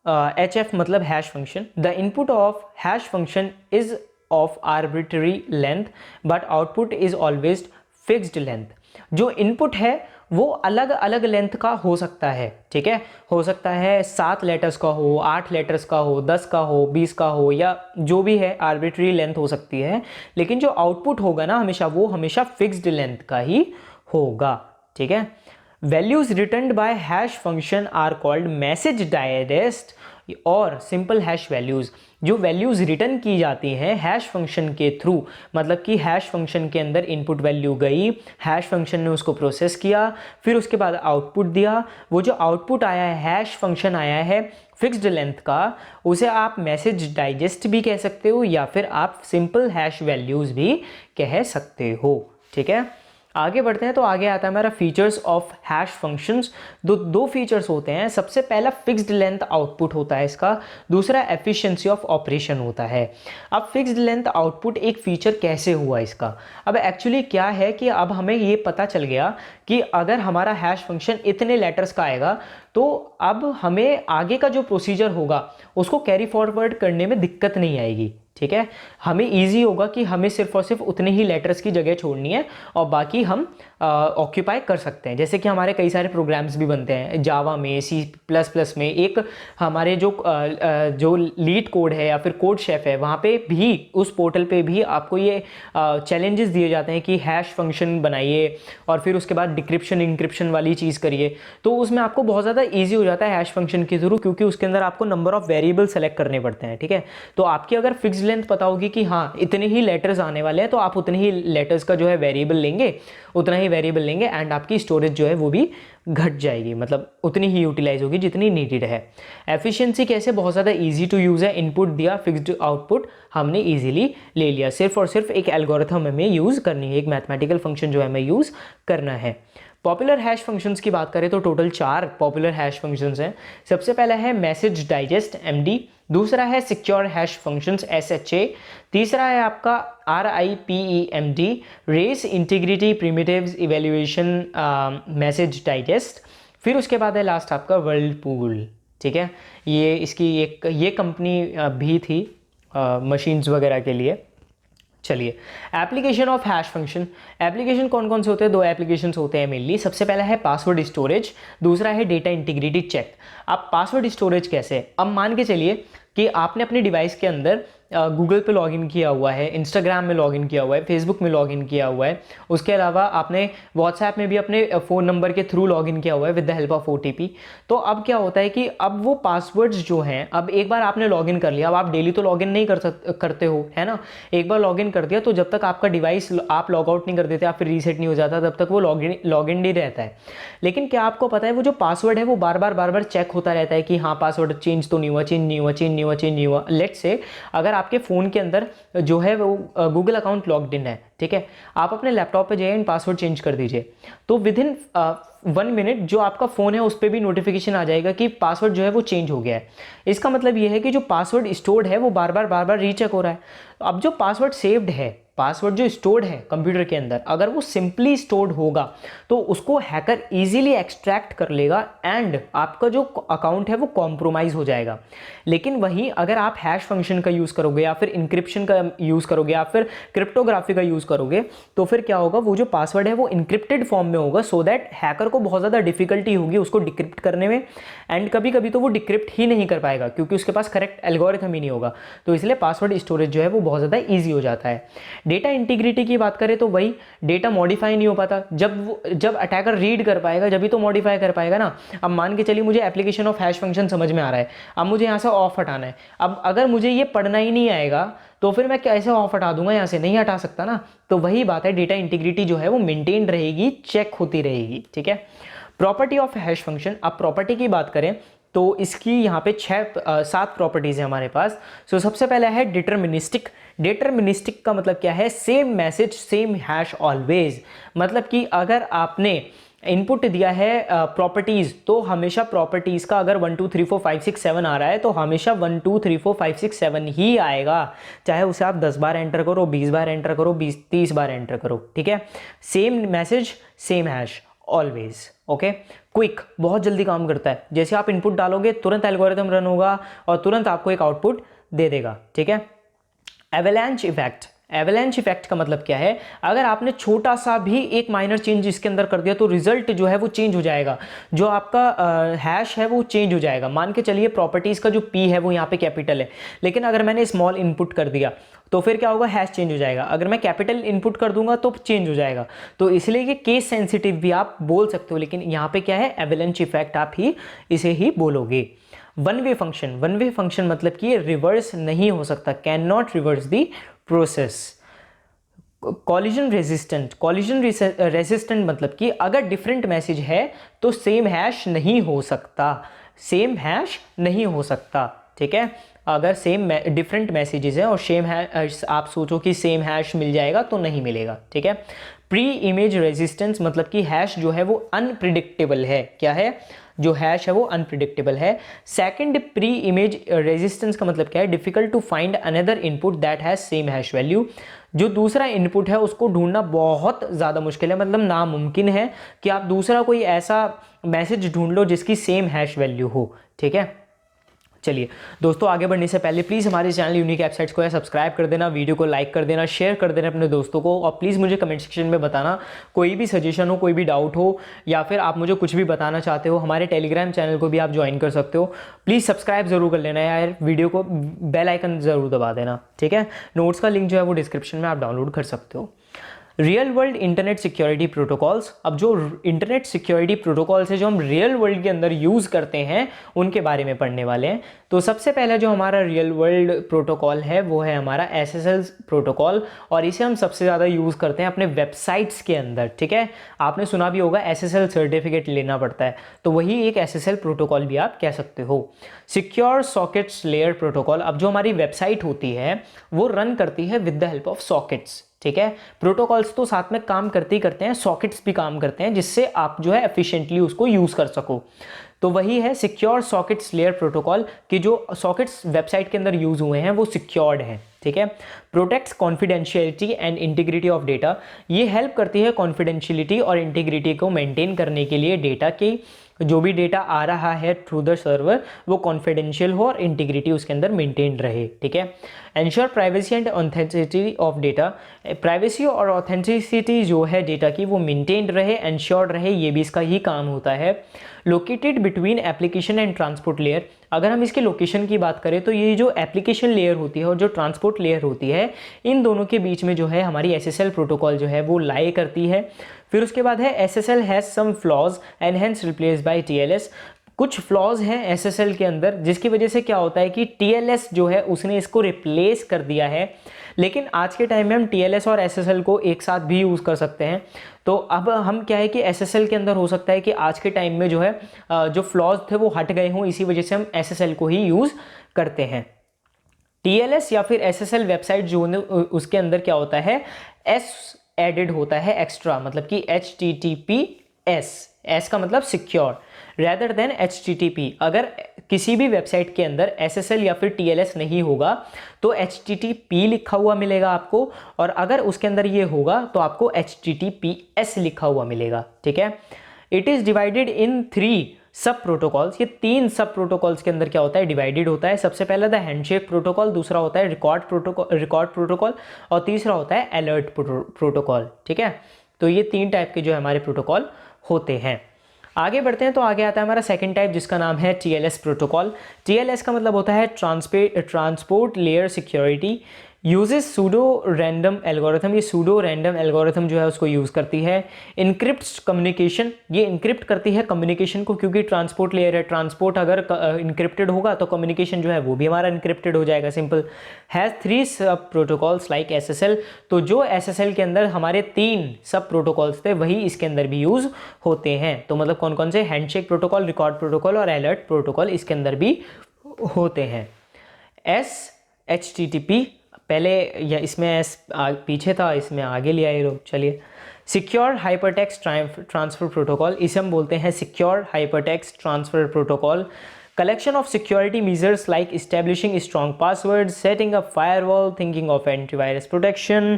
S1: HF मतलब hash function, the input of hash function is of arbitrary length but output is always fixed length. जो इनपुट है वो अलग अलग लेंथ का हो सकता है। ठीक है, हो सकता है 7 लेटर्स का हो, 8 लेटर्स का हो, 10 का हो, 20 का हो, या जो भी है आर्बिट्ररी लेंथ हो सकती है, लेकिन जो आउटपुट होगा ना हमेशा, वो हमेशा फिक्स्ड लेंथ का ही होगा। ठीक है, values returned by hash function are called message digest और सिंपल हैश वैल्यूज। जो वैल्यूज रिटर्न की जाती हैं हैश फंक्शन के थ्रू, मतलब कि हैश फंक्शन के अंदर इनपुट वैल्यू गई, हैश फंक्शन ने उसको प्रोसेस किया, फिर उसके बाद आउटपुट दिया। वो जो आउटपुट आया है, हैश फंक्शन आया है फिक्स्ड लेंथ का, उसे आप मैसेज डाइजेस्ट भी कह सकते हो या फिर आप सिंपल हैश वैल्यूज भी कह सकते हो। ठीक है, आगे बढ़ते हैं। तो आगे आता है हमारा फीचर्स ऑफ हैश फंक्शंस। दो फीचर्स होते हैं। सबसे पहला फिक्स्ड लेंथ आउटपुट होता है इसका, दूसरा एफिशिएंसी ऑफ ऑपरेशन होता है। अब फिक्स्ड लेंथ आउटपुट एक फीचर कैसे हुआ इसका? अब एक्चुअली क्या है कि अब हमें ये पता चल गया कि अगर हमारा हैश फंक्शन इतने लेटर्स का आएगा तो अब हमें आगे का जो प्रोसीजर होगा उसको कैरी फॉरवर्ड करने में दिक्कत नहीं आएगी। ठीक है, हमें इजी होगा कि हमें सिर्फ और सिर्फ उतने ही लेटर्स की जगह छोड़नी है और बाकी हम ऑक्यूपाई कर सकते हैं। जैसे कि हमारे कई सारे प्रोग्राम्स भी बनते हैं जावा में, C++ में। एक हमारे जो लीड कोड है या फिर कोड शेफ है, वहाँ पे भी, उस पोर्टल पे भी आपको ये चैलेंजेस दिए जाते हैं कि हैश फंक्शन बनाइए और फिर उसके बाद डिक्रिप्शन इंक्रिप्शन वाली चीज़ करिए। तो उसमें आपको बहुत ज़्यादा ईजी हो जाता है हैश फंक्शन के थ्रू, क्योंकि उसके अंदर आपको नंबर ऑफ वेरिएबल सेलेक्ट करने पड़ते हैं। ठीक है, तो आपकी अगर फिक्स्ड लेंथ पता होगी कि हाँ इतने ही लेटर्स आने वाले हैं, तो आप उतने ही लेटर्स का जो है वेरिएबल लेंगे, उतना ही वेरिएबल लेंगे, एंड आपकी स्टोरेज जो है वो भी घट जाएगी, मतलब उतनी ही यूटिलाइज होगी जितनी नीडेड है। एफिशिएंसी कैसे? बहुत ज़्यादा इजी टू यूज़ है। इनपुट दिया, फिक्स्ड आउटपुट हमने इजीली ले लिया। सिर्फ और सिर्फ एक एल्गोरिथम हमें यूज़ करनी है, एक मैथमेटिकल फंक्शन जो है हमें यूज़ करना है। पॉपुलर हैश फंक्शंस की बात करें तो टोटल 4 पॉपुलर हैश फंक्शंस हैं। सबसे पहला है मैसेज डाइजेस्ट MD, दूसरा है सिक्योर हैश फंक्शंस SHA, तीसरा है आपका RIPEMD race integrity primitives evaluation message digest, फिर उसके बाद है लास्ट आपका वर्ल्डपूल। ठीक है, ये इसकी ये कंपनी भी थी मशीन्स वगैरह के लिए। चलिए, application of hash function. Application कौन कौन से होते हैं? 2 एप्लीकेशंस होते हैं मेनली। सबसे पहला है पासवर्ड स्टोरेज, दूसरा है डेटा इंटीग्रिटी चेक। अब पासवर्ड स्टोरेज कैसे? अब मान के चलिए कि आपने अपने डिवाइस के अंदर गूगल पे लॉगिन किया हुआ है, इंस्टाग्राम में लॉगिन किया हुआ है, फेसबुक में लॉगिन किया हुआ है, उसके अलावा आपने व्हाट्सएप में भी अपने फ़ोन नंबर के थ्रू लॉगिन किया हुआ है with the help of OTP। तो अब क्या होता है कि अब वो पासवर्ड्स जो हैं, अब एक बार आपने लॉगिन कर लिया, अब आप डेली तो लॉगिन नहीं करते हो, है ना। एक बार लॉगिन कर दिया तो जब तक आपका डिवाइस आप लॉग आउट नहीं कर देते, आप फिर रीसेट नहीं हो जाता, तब तक वो लॉगिन ही रहता है। लेकिन क्या आपको पता है वो जो पासवर्ड है वो बार बार चेक होता रहता है कि हाँ पासवर्ड चेंज तो नहीं हुआ। लेट्स से अगर आपके फ़ोन के अंदर जो है वो गूगल अकाउंट लॉग्ड इन है, ठीक है, आप अपने लैपटॉप पे जाइए एंड पासवर्ड चेंज कर दीजिए, तो विद इन 1 मिनट जो आपका फ़ोन है उस पर भी नोटिफिकेशन आ जाएगा कि पासवर्ड जो है वो चेंज हो गया है। इसका मतलब ये है कि जो पासवर्ड स्टोर्ड है वो बार बार रीचेक हो रहा है। अब जो पासवर्ड सेव्ड है, पासवर्ड जो स्टोर्ड है कंप्यूटर के अंदर, अगर वो सिंपली स्टोर्ड होगा तो उसको हैकर इजीली एक्सट्रैक्ट कर लेगा एंड आपका जो अकाउंट है वो कॉम्प्रोमाइज़ हो जाएगा। लेकिन वहीं अगर आप हैश फंक्शन का यूज़ करोगे या फिर इंक्रिप्शन का यूज़ करोगे या फिर क्रिप्टोग्राफी का यूज़ करोगे, तो फिर क्या होगा, वो जो पासवर्ड है वो इंक्रिप्टेड फॉर्म में होगा, सो दैट हैकर को बहुत ज़्यादा डिफिकल्टी होगी उसको डिक्रिप्ट करने में, एंड कभी कभी तो वो डिक्रिप्ट ही नहीं कर पाएगा क्योंकि उसके पास करेक्ट एल्गोरिथम ही नहीं होगा। तो इसलिए पासवर्ड स्टोरेज जो है वो बहुत ज़्यादा ईजी हो जाता है। डेटा इंटीग्रिटी की बात करें तो वही, डेटा मॉडिफाई नहीं हो पाता। जब अटैकर रीड कर पाएगा जब ही तो मॉडिफाई कर पाएगा ना। अब मान के चलिए मुझे एप्लीकेशन ऑफ हैश फंक्शन समझ में आ रहा है, अब मुझे यहाँ से ऑफ हटाना है। अब अगर मुझे ये पढ़ना ही नहीं आएगा तो फिर मैं कैसे ऑफ हटा दूंगा, यहाँ से नहीं हटा सकता ना। तो वही बात है, डेटा इंटीग्रिटी जो है वो मेंटेन रहेगी, चेक होती रहेगी। ठीक है, प्रॉपर्टी ऑफ हैश फंक्शन। अब प्रॉपर्टी की बात करें तो इसकी यहाँ पे 7 प्रॉपर्टीज़ है हमारे पास। सो सबसे पहला है डिटर्मिनिस्टिक। डिटर्मिनिस्टिक का मतलब क्या है? Same message same hash always. मतलब कि अगर आपने इनपुट दिया है प्रॉपर्टीज़, तो हमेशा प्रॉपर्टीज़ का अगर 1 2 3 4 5 6 7 आ रहा है तो हमेशा 1 2 3 4 5 6 7 ही आएगा, चाहे उसे आप 10 बार एंटर करो, 20 बार एंटर करो, 30 बार एंटर करो, ठीक है। Same message same hash always, okay. Quick, बहुत जल्दी काम करता है। जैसे आप इनपुट डालोगे तुरंत एल्गोरिथम रन होगा और तुरंत आपको एक आउटपुट दे देगा, ठीक है। Avalanche effect. एवलांच इफेक्ट का मतलब क्या है? अगर आपने छोटा सा भी एक माइनर चेंज इसके अंदर कर दिया तो रिजल्ट जो है वो चेंज हो जाएगा, जो आपका हैश है वो चेंज हो जाएगा। मान के चलिए प्रॉपर्टीज़ का जो पी है वो यहाँ पे कैपिटल है, लेकिन अगर मैंने स्मॉल इनपुट कर दिया तो फिर क्या होगा? हैश चेंज हो जाएगा। अगर मैं कैपिटल इनपुट कर दूंगा तो चेंज हो जाएगा। तो इसलिए ये केस सेंसिटिव भी आप बोल सकते हो, लेकिन यहाँ पे क्या है? एवलांच इफेक्ट आप ही इसे ही बोलोगे। One way function. One way function मतलब कि रिवर्स नहीं हो सकता, can not reverse the process. Collision resistant. Collision resistant मतलब कि अगर डिफरेंट मैसेज है तो सेम हैश नहीं हो सकता, सेम हैश नहीं हो सकता, ठीक है। अगर सेम डिफरेंट मैसेजेस हैं और सेम हैश, आप सोचो कि सेम हैश मिल जाएगा तो नहीं मिलेगा, ठीक है। प्री इमेज रेजिस्टेंस मतलब कि हैश जो है वो अनप्रिडिक्टेबल है। क्या है? जो हैश है वो अनप्रिडिक्टेबल है। सेकंड, प्री इमेज रेजिस्टेंस का मतलब क्या है? Difficult to find another input that has same hash value. जो दूसरा इनपुट है उसको ढूंढना बहुत ज़्यादा मुश्किल है, मतलब नामुमकिन है कि आप दूसरा कोई ऐसा मैसेज ढूंढ लो जिसकी सेम हैश वैल्यू हो, ठीक है। चलिए दोस्तों, आगे बढ़ने से पहले प्लीज़ हमारे चैनल यूनिक एपसाइट्स को सब्सक्राइब कर देना, वीडियो को लाइक कर देना, शेयर कर देना अपने दोस्तों को, और प्लीज़ मुझे कमेंट सेक्शन में बताना कोई भी सजेशन हो, कोई भी डाउट हो, या फिर आप मुझे कुछ भी बताना चाहते हो। हमारे टेलीग्राम चैनल को भी आप ज्वाइन कर सकते हो। प्लीज़ सब्सक्राइब ज़रूर कर लेना यार, वीडियो को बेल आइकन ज़रूर दबा देना, ठीक है। नोट्स का लिंक जो है वो डिस्क्रिप्शन में आप डाउनलोड कर सकते हो। Real world internet security protocols. अब जो इंटरनेट सिक्योरिटी प्रोटोकॉल्स है जो हम रियल वर्ल्ड के अंदर यूज़ करते हैं उनके बारे में पढ़ने वाले हैं। तो सबसे पहला जो हमारा रियल वर्ल्ड प्रोटोकॉल है वो है हमारा SSL प्रोटोकॉल, और इसे हम सबसे ज़्यादा यूज़ करते हैं अपने वेबसाइट्स के अंदर, ठीक है। आपने सुना भी होगा SSL सर्टिफिकेट लेना पड़ता है, तो वही एक SSL प्रोटोकॉल भी आप कह सकते हो। Secure sockets layer protocol. अब जो हमारी वेबसाइट होती है वो रन करती है with the help of sockets, ठीक है। प्रोटोकॉल्स तो साथ में काम करते ही करते हैं, सॉकेट्स भी काम करते हैं जिससे आप जो है एफिशिएंटली उसको यूज़ कर सको। तो वही है सिक्योर सॉकेट्स लेयर प्रोटोकॉल, कि जो सॉकेट्स वेबसाइट के अंदर यूज़ हुए हैं वो सिक्योर्ड हैं, ठीक है। Protects confidentiality and integrity of data. ये हेल्प करती है कॉन्फिडेंशियलिटी और इंटीग्रिटी को मेंटेन करने के लिए, डेटा की जो भी डेटा आ रहा है थ्रू द सर्वर वो कॉन्फिडेंशियल हो और इंटीग्रिटी उसके अंदर मेंटेन रहे, ठीक है। Ensure privacy and authenticity of data. Privacy और ऑथेंटिसिटी जो है डेटा की वो मेंटेन्ड रहे, एंश्योर्ड रहे, ये भी इसका ही काम होता है। Located between application and transport layer. अगर हम इसके लोकेशन की बात करें तो ये जो एप्लीकेशन लेयर होती है और जो ट्रांसपोर्ट लेयर होती है, इन दोनों के बीच में जो है हमारी SSL प्रोटोकॉल जो है वो लाई करती है। फिर उसके बाद है SSL has some flaws and hence replace by TLS। कुछ फ्लॉज हैं SSL के अंदर जिसकी वजह से क्या होता है कि TLS जो है उसने इसको रिप्लेस कर दिया है, लेकिन आज के टाइम में हम TLS और SSL को एक साथ भी यूज़ कर सकते हैं। तो अब हम क्या है कि SSL के अंदर हो सकता है कि आज के टाइम में जो है जो फ्लॉज थे वो हट गए हों, इसी वजह से हम SSL को ही यूज़ करते हैं। TLS या फिर SSL वेबसाइट जो उसके अंदर क्या होता है, S एडेड होता है एक्स्ट्रा, मतलब कि HTTPS, S का मतलब सिक्योर रेदर देन HTTP। अगर किसी भी वेबसाइट के अंदर SSL या फिर TLS नहीं होगा तो HTTP लिखा हुआ मिलेगा आपको, और अगर उसके अंदर ये होगा तो आपको HTTPS लिखा हुआ मिलेगा, ठीक है। इट इज़ डिवाइडेड इन 3 सब प्रोटोकॉल्स। ये 3 सब प्रोटोकॉल्स के अंदर क्या होता है, डिवाइडेड होता है। सबसे पहला द हैंडशेक प्रोटोकॉल, दूसरा होता है रिकॉर्ड प्रोटोकॉल, और तीसरा होता है अलर्ट प्रोटोकॉल, ठीक है। तो ये 3 टाइप के जो हमारे प्रोटोकॉल होते हैं। आगे बढ़ते हैं तो आगे आता है हमारा सेकंड टाइप जिसका नाम है TLS प्रोटोकॉल। TLS का मतलब होता है transport layer security. Uses pseudo random algorithm, ये सूडो रैंडम एल्गोरिथम जो है उसको यूज़ करती है। इनक्रिप्ट्स कम्युनिकेशन, ये इनक्रिप्ट करती है कम्युनिकेशन को, क्योंकि ट्रांसपोर्ट लेयर है, ट्रांसपोर्ट अगर इनक्रिप्टेड होगा तो कम्युनिकेशन जो है वो भी हमारा इनक्रिप्टेड हो जाएगा, सिंपल। हैज़ 3 सब प्रोटोकॉल्स लाइक SSL, तो जो SSL के अंदर हमारे 3 सब प्रोटोकॉल्स थे वही इसके अंदर भी यूज़ होते हैं। तो मतलब कौन कौन से, हैंडशेक प्रोटोकॉल, रिकॉर्ड प्रोटोकॉल और अलर्ट प्रोटोकॉल इसके अंदर भी होते हैं। HTTP पहले, या इसमें पीछे था, इसमें आगे लिया ये लोग, चलिए। सिक्योर हाइपरटेक्स्ट ट्रांसफ़र प्रोटोकॉल, इसे हम बोलते हैं secure hypertext transfer protocol. Collection of security measures like establishing strong password, setting up firewall, thinking of antivirus protection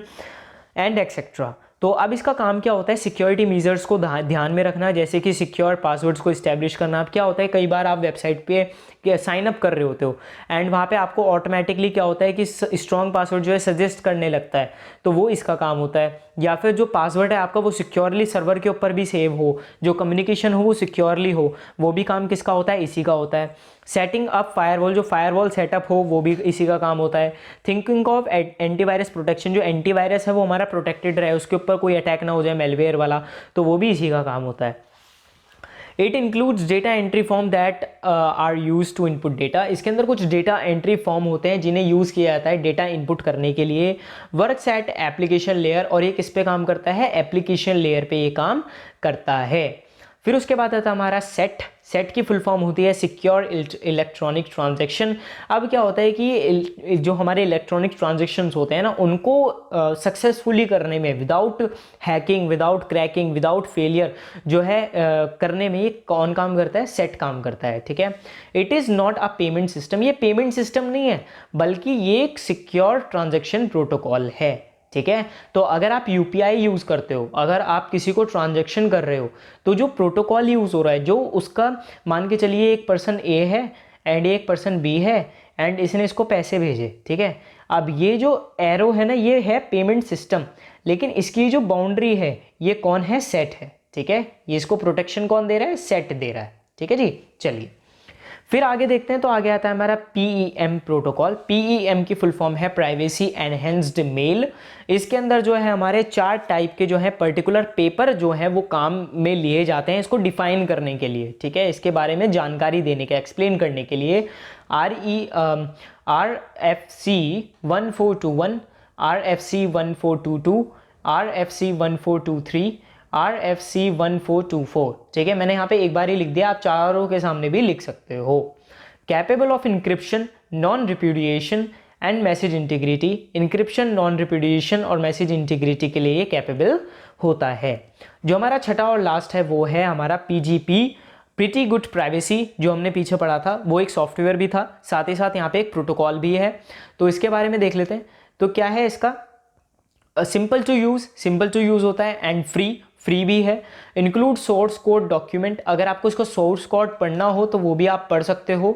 S1: and etcetera. तो अब इसका काम क्या होता है, सिक्योरिटी मेजर्स को ध्यान में रखना, जैसे कि सिक्योर पासवर्ड्स को इस्टेब्लिश करना। अब क्या होता है, कई बार आप वेबसाइट पे साइन अप कर रहे होते हो एंड वहाँ पे आपको ऑटोमेटिकली क्या होता है कि स्ट्रॉन्ग पासवर्ड जो है सजेस्ट करने लगता है, तो वो इसका काम होता है। या फिर जो पासवर्ड है आपका वो सिक्योरली सर्वर के ऊपर भी सेव हो, जो कम्युनिकेशन हो वो सिक्योरली हो, वो भी काम किसका होता है, इसी का होता है। सेटिंग अप फायरवॉल, जो फायरवॉल सेटअप हो वो भी इसी का काम होता है। थिंकिंग ऑफ एंटीवायरस प्रोटेक्शन, जो एंटीवायरस है वो हमारा प्रोटेक्टेड रहे, उसके ऊपर कोई अटैक ना हो जाए मेलवेयर वाला, तो वो भी इसी का काम होता है। It includes data entry form that are use to input data, इसके अंदर कुछ डेटा एंट्री फॉर्म होते हैं जिन्हें यूज़ किया जाता है डेटा इनपुट करने के लिए। वर्क्स एट एप्लीकेशन लेयर, और ये किस पे काम करता है, एप्लीकेशन लेयर पे ये काम करता है। फिर उसके बाद आता है हमारा सेट। सेट की फुल फॉर्म होती है सिक्योर इलेक्ट्रॉनिक ट्रांजैक्शन। अब क्या होता है कि जो हमारे इलेक्ट्रॉनिक ट्रांजैक्शंस होते हैं ना, उनको सक्सेसफुली करने में, without hacking, without cracking, without failure जो है करने में ये कौन काम करता है, सेट काम करता है, ठीक है। It is not a payment system, ये पेमेंट सिस्टम नहीं है, बल्कि ये एक सिक्योर ट्रांजैक्शन प्रोटोकॉल है, ठीक है। तो अगर आप UPI यूज़ करते हो, अगर आप किसी को ट्रांजैक्शन कर रहे हो, तो जो प्रोटोकॉल यूज़ हो रहा है, जो उसका, मान के चलिए एक पर्सन A है एंड एक पर्सन B है एंड इसने इसको पैसे भेजे, ठीक है। अब ये जो एरो है ना, ये है पेमेंट सिस्टम, लेकिन इसकी जो बाउंड्री है ये कौन है, सेट है, ठीक है। ये इसको प्रोटेक्शन कौन दे रहा है, सेट दे रहा है, ठीक है जी। चलिए फिर आगे देखते हैं, तो आगे आता है हमारा PEM प्रोटोकॉल। PEM की फुल फॉर्म है प्राइवेसी एनहेंस्ड मेल। इसके अंदर जो है हमारे 4 टाइप के जो है पर्टिकुलर पेपर जो है वो काम में लिए जाते हैं इसको डिफाइन करने के लिए, ठीक है, इसके बारे में जानकारी देने के, एक्सप्लेन करने के लिए। RFC 1421, RFC 1422, RFC 1423, RFC 1424, ठीक है। मैंने यहाँ पे एक बार ही लिख दिया, आप चारों के सामने भी लिख सकते हो। Capable of encryption, non repudiation and message integrity. Encryption, non repudiation और मैसेज इंटीग्रिटी के लिए ये कैपेबल होता है। जो हमारा छठा और लास्ट है वो है हमारा PGP, प्रीटी गुड प्राइवेसी, जो हमने पीछे पढ़ा था, वो एक सॉफ्टवेयर भी था, साथ ही साथ यहाँ पे एक प्रोटोकॉल भी है, तो इसके बारे में देख लेते हैं। तो क्या है इसका, सिंपल टू यूज़ होता है एंड फ्री भी है। इंक्लूड सोर्स कोड डॉक्यूमेंट, अगर आपको इसको सोर्स कोड पढ़ना हो तो वो भी आप पढ़ सकते हो।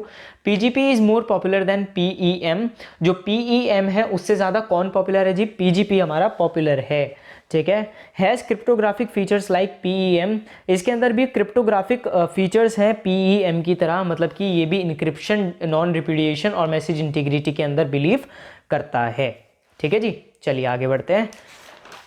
S1: PGP is more popular than PEM, जो PEM है उससे ज़्यादा कौन पॉपुलर है जी, PGP हमारा पॉपुलर है, ठीक है। Has cryptographic features like PEM, इसके अंदर भी क्रिप्टोग्राफिक फीचर्स हैं PEM की तरह, मतलब कि ये भी इंक्रिप्शन, नॉन रिप्यूडिएशन और मैसेज इंटीग्रिटी के अंदर बिलीव करता है, ठीक है जी। चलिए आगे बढ़ते हैं।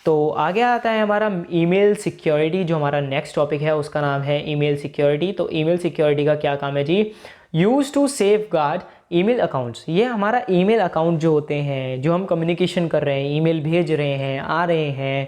S1: तो आगे आता है हमारा ईमेल सिक्योरिटी, जो हमारा नेक्स्ट टॉपिक है उसका नाम है ईमेल सिक्योरिटी। तो ईमेल सिक्योरिटी का क्या काम है जी, use to safeguard email accounts. ये हमारा ईमेल अकाउंट जो होते हैं, जो हम कम्युनिकेशन कर रहे हैं, ईमेल भेज रहे हैं, आ रहे हैं,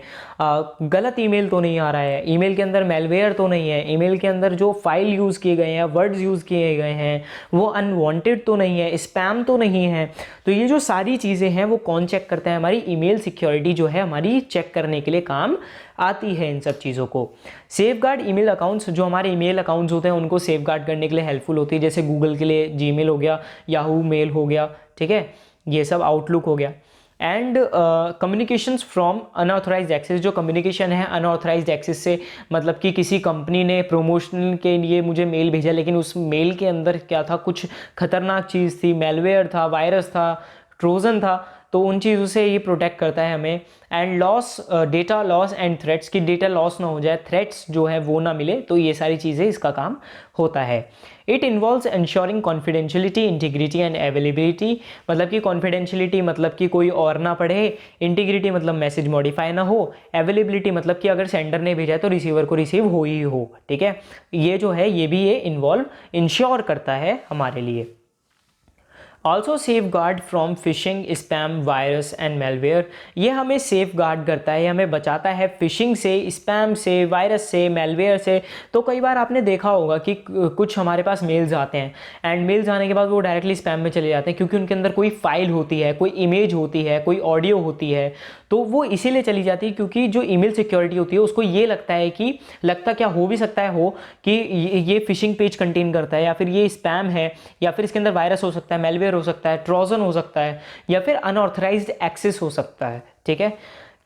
S1: गलत ईमेल तो नहीं आ रहा है, ईमेल के अंदर मेलवेयर तो नहीं है, ईमेल के अंदर जो फाइल यूज़ किए गए हैं, वर्ड्स यूज़ किए गए हैं वो अनवांटेड तो नहीं है, स्पैम तो नहीं है। तो ये जो सारी चीज़ें हैं वो कौन चेक करता है, हमारी ईमेल सिक्योरिटी जो है हमारी चेक करने के लिए काम आती है इन सब चीज़ों को। सेफ गार्ड ईमेल अकाउंट्स, जो हमारे ईमेल अकाउंट्स होते हैं उनको सेफ गार्ड करने के लिए हेल्पफुल होती है, जैसे गूगल के लिए जीमेल हो गया, याहू मेल हो गया, ठीक है, ये सब आउटलुक हो गया। And communications from unauthorized access, जो कम्युनिकेशन है अनऑथराइज्ड एक्सेस से, मतलब कि किसी कंपनी ने प्रमोशन के लिए मुझे मेल भेजा, लेकिन उस मेल के अंदर क्या था, कुछ खतरनाक चीज़ थी, मेलवेयर था, वायरस था, ट्रोजन था, तो उन चीज़ों से ये प्रोटेक्ट करता है हमें। And loss, data loss and threats, की डेटा लॉस ना हो जाए, थ्रेट्स जो है वो ना मिले, तो ये सारी चीज़ें इसका काम होता है। It involves ensuring confidentiality, integrity and availability, मतलब कि कॉन्फिडेंशियलिटी मतलब कि कोई और ना पढ़े, इंटीग्रिटी मतलब मैसेज मॉडिफाई ना हो, अवेलेबिलिटी मतलब कि अगर सेंडर ने भेजा है तो रिसीवर को रिसीव हो ही हो, ठीक है। ये जो है ये भी ये इन्वॉल्व इंश्योर करता है हमारे लिए। Also safe guard from fishing, spam, virus and malware, ये हमें सेफ गार्ड करता है, हमें बचाता है फिशिंग से, स्पैम से, वायरस से, मेलवेयर से। तो कई बार आपने देखा होगा कि कुछ हमारे पास मेल्स आते हैं एंड मेल्स आने के बाद वो डायरेक्टली स्पैम में चले जाते हैं, क्योंकि उनके अंदर कोई फाइल होती है, कोई इमेज होती है, कोई ऑडियो होती है, तो वो इसीलिए चली जाती है क्योंकि जो ईमेल सिक्योरिटी होती है उसको ये लगता है कि, लगता क्या हो भी सकता है हो कि ये फिशिंग पेज कंटेन करता है, या फिर ये स्पैम है, या फिर इसके अंदर वायरस हो सकता है, मेलवेयर हो सकता है, ट्रोजन हो सकता है, या फिर अनऑथराइज्ड एक्सेस हो सकता है, ठीक है।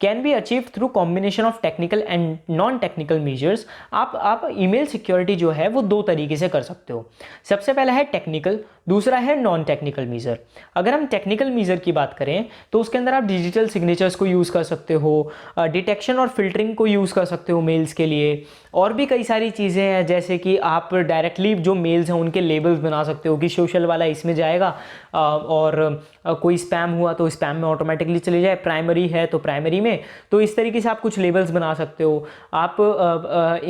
S1: Can be achieve through combination of technical and non technical measures. आप ईमेल सिक्योरिटी जो है वो दो तरीके से कर सकते हो। सबसे पहला है टेक्निकल, दूसरा है नॉन टेक्निकल मेजर। अगर हम टेक्निकल मेजर की बात करें तो उसके अंदर आप डिजिटल सिग्नेचर्स को यूज़ कर सकते हो, डिटेक्शन और फिल्टरिंग को यूज़ कर सकते हो मेल्स के लिए, और भी कई सारी चीज़ें हैं, जैसे कि आप डायरेक्टली जो मेल्स हैं उनके लेबल्स बना सकते हो कि सोशल वाला इसमें जाएगा, और कोई स्पैम हुआ तो स्पैम में ऑटोमेटिकली चले जाए, प्राइमरी है तो प्राइमरी में। तो इस तरीके से आप कुछ लेबल्स बना सकते हो। आप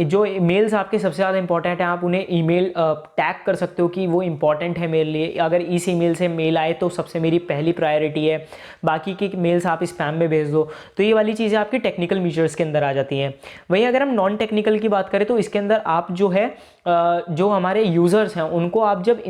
S1: जो मेल्स आपके सबसे ज़्यादा इंपॉर्टेंट है, आप उन्हें ईमेल टैग कर सकते हो कि वो इंपॉर्टेंट है मेरे लिए, अगर इस ईमेल से मेल आए तो सबसे मेरी पहली प्रायोरिटी है, बाकी की मेल्स आप स्पैम में भेज दो। तो ये वाली चीज़ें आपकी टेक्निकल मेजर्स के अंदर आ जाती हैं। वहीं अगर हम नॉन टेक्निकल की बात करें तो इसके अंदर आप जो है जो हमारे यूज़र्स हैं उनको आप जब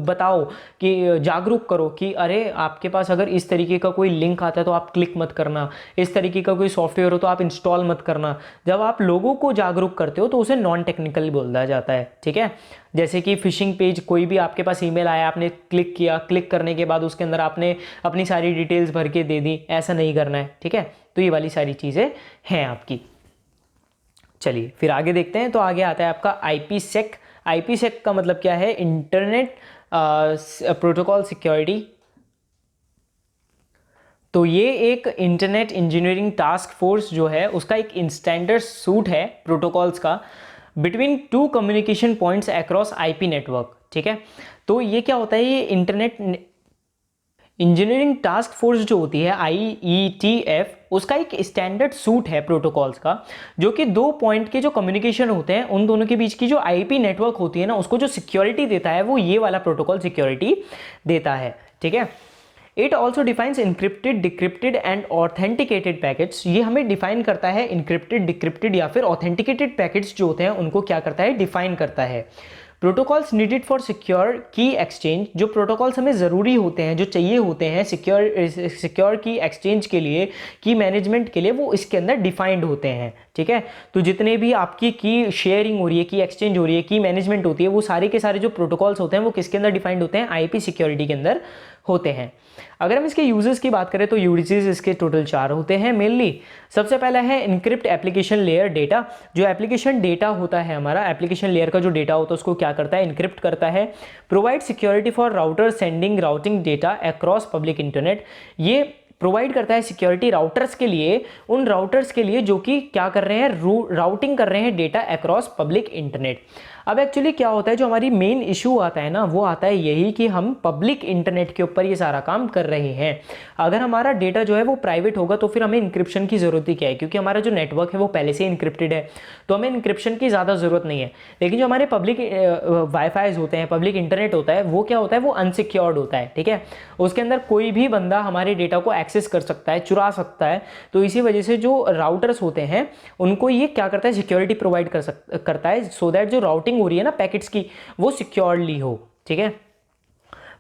S1: बताओ कि जागरूक करो कि अरे आपके पास अगर इस तरीके का कोई लिंक आता है तो आप क्लिक मत करना, इस तरीके का कोई सॉफ्टवेयर हो तो आप इंस्टॉल मत करना। जब आप लोगों को जागरूक करते हो तो उसे नॉन टेक्निकल बोला जाता है, ठीक है। जैसे कि फिशिंग पेज, कोई भी आपके पास ईमेल आया, आपने क्लिक किया, क्लिक करने के बाद उसके अंदर आपने अपनी सारी डिटेल्स भर के दे दी, ऐसा नहीं करना है, ठीक है। तो ये वाली सारी चीज़ें हैं आपकी। चलिए फिर आगे देखते हैं। तो आगे आता है आपका IPsec। IPsec का मतलब क्या है? Internet protocol security. तो ये एक इंटरनेट इंजीनियरिंग टास्क फोर्स जो है उसका एक स्टैंडर्ड सूट है प्रोटोकॉल्स का between two communication points across IP network, ठीक है। तो ये क्या होता है? ये इंटरनेट इंजीनियरिंग टास्क फोर्स जो होती है IETF, उसका एक स्टैंडर्ड सूट है प्रोटोकॉल्स का, जो कि दो पॉइंट के जो कम्युनिकेशन होते हैं उन दोनों के बीच की जो IP नेटवर्क होती है ना, उसको जो सिक्योरिटी देता है वो ये वाला प्रोटोकॉल सिक्योरिटी देता है, ठीक है। It also defines encrypted, decrypted and authenticated packets. ये हमें डिफाइन करता है इंक्रिप्टेड, डिक्रिप्टेड या फिर ऑथेंटिकेटेड पैकेट्स जो होते हैं उनको क्या करता है? डिफाइन करता है। प्रोटोकॉल्स नीडेड फॉर सिक्योर की एक्सचेंज, जो प्रोटोकॉल्स हमें ज़रूरी होते हैं, जो चाहिए होते हैं सिक्योर की एक्सचेंज के लिए, की मैनेजमेंट के लिए, वो इसके अंदर डिफाइंड होते हैं, ठीक है। तो जितने भी आपकी की शेयरिंग हो रही है, की एक्सचेंज हो रही है, की मैनेजमेंट होती है, वो सारे के सारे जो प्रोटोकॉल्स होते हैं वो किसके अंदर डिफाइंड होते हैं? IP सिक्योरिटी के अंदर होते हैं। अगर हम इसके यूजर्स की बात करें तो यूजेस इसके टोटल 4 होते हैं मेनली। सबसे पहला है इनक्रिप्ट एप्लीकेशन लेयर डेटा। जो एप्लीकेशन डेटा होता है हमारा, एप्लीकेशन लेयर का जो डेटा होता है उसको क्या करता है? इनक्रिप्ट करता है। Provide security for router sending routing data across public internet. ये प्रोवाइड करता है सिक्योरिटी राउटर्स के लिए, उन राउटर्स के लिए जो कि क्या कर रहे हैं? राउटिंग कर रहे हैं डेटा अक्रॉस पब्लिक इंटरनेट। अब एक्चुअली क्या होता है, जो हमारी मेन इशू आता है ना, वो आता है यही कि हम पब्लिक इंटरनेट के ऊपर ये सारा काम कर रहे हैं। अगर हमारा डेटा जो है वो प्राइवेट होगा तो फिर हमें इंक्रिप्शन की ज़रूरत ही क्या है? क्योंकि हमारा जो नेटवर्क है वो पहले से इंक्रिप्टेड है, तो हमें इंक्रिप्शन की ज़्यादा ज़रूरत नहीं है। लेकिन जो हमारे पब्लिक वाईफाईज होते हैं, पब्लिक इंटरनेट होता है, वो क्या होता है? वो अनसिक्योर्ड होता है, ठीक है। उसके अंदर कोई भी बंदा हमारे डेटा को एक्सेस कर सकता है, चुरा सकता है। तो इसी वजह से जो राउटर्स होते हैं उनको ये क्या करता है? सिक्योरिटी प्रोवाइड करता है, सो दैट जो राउटिंग हो रही है ना पैकेट्स की, वो सिक्योरली हो, ठीक है।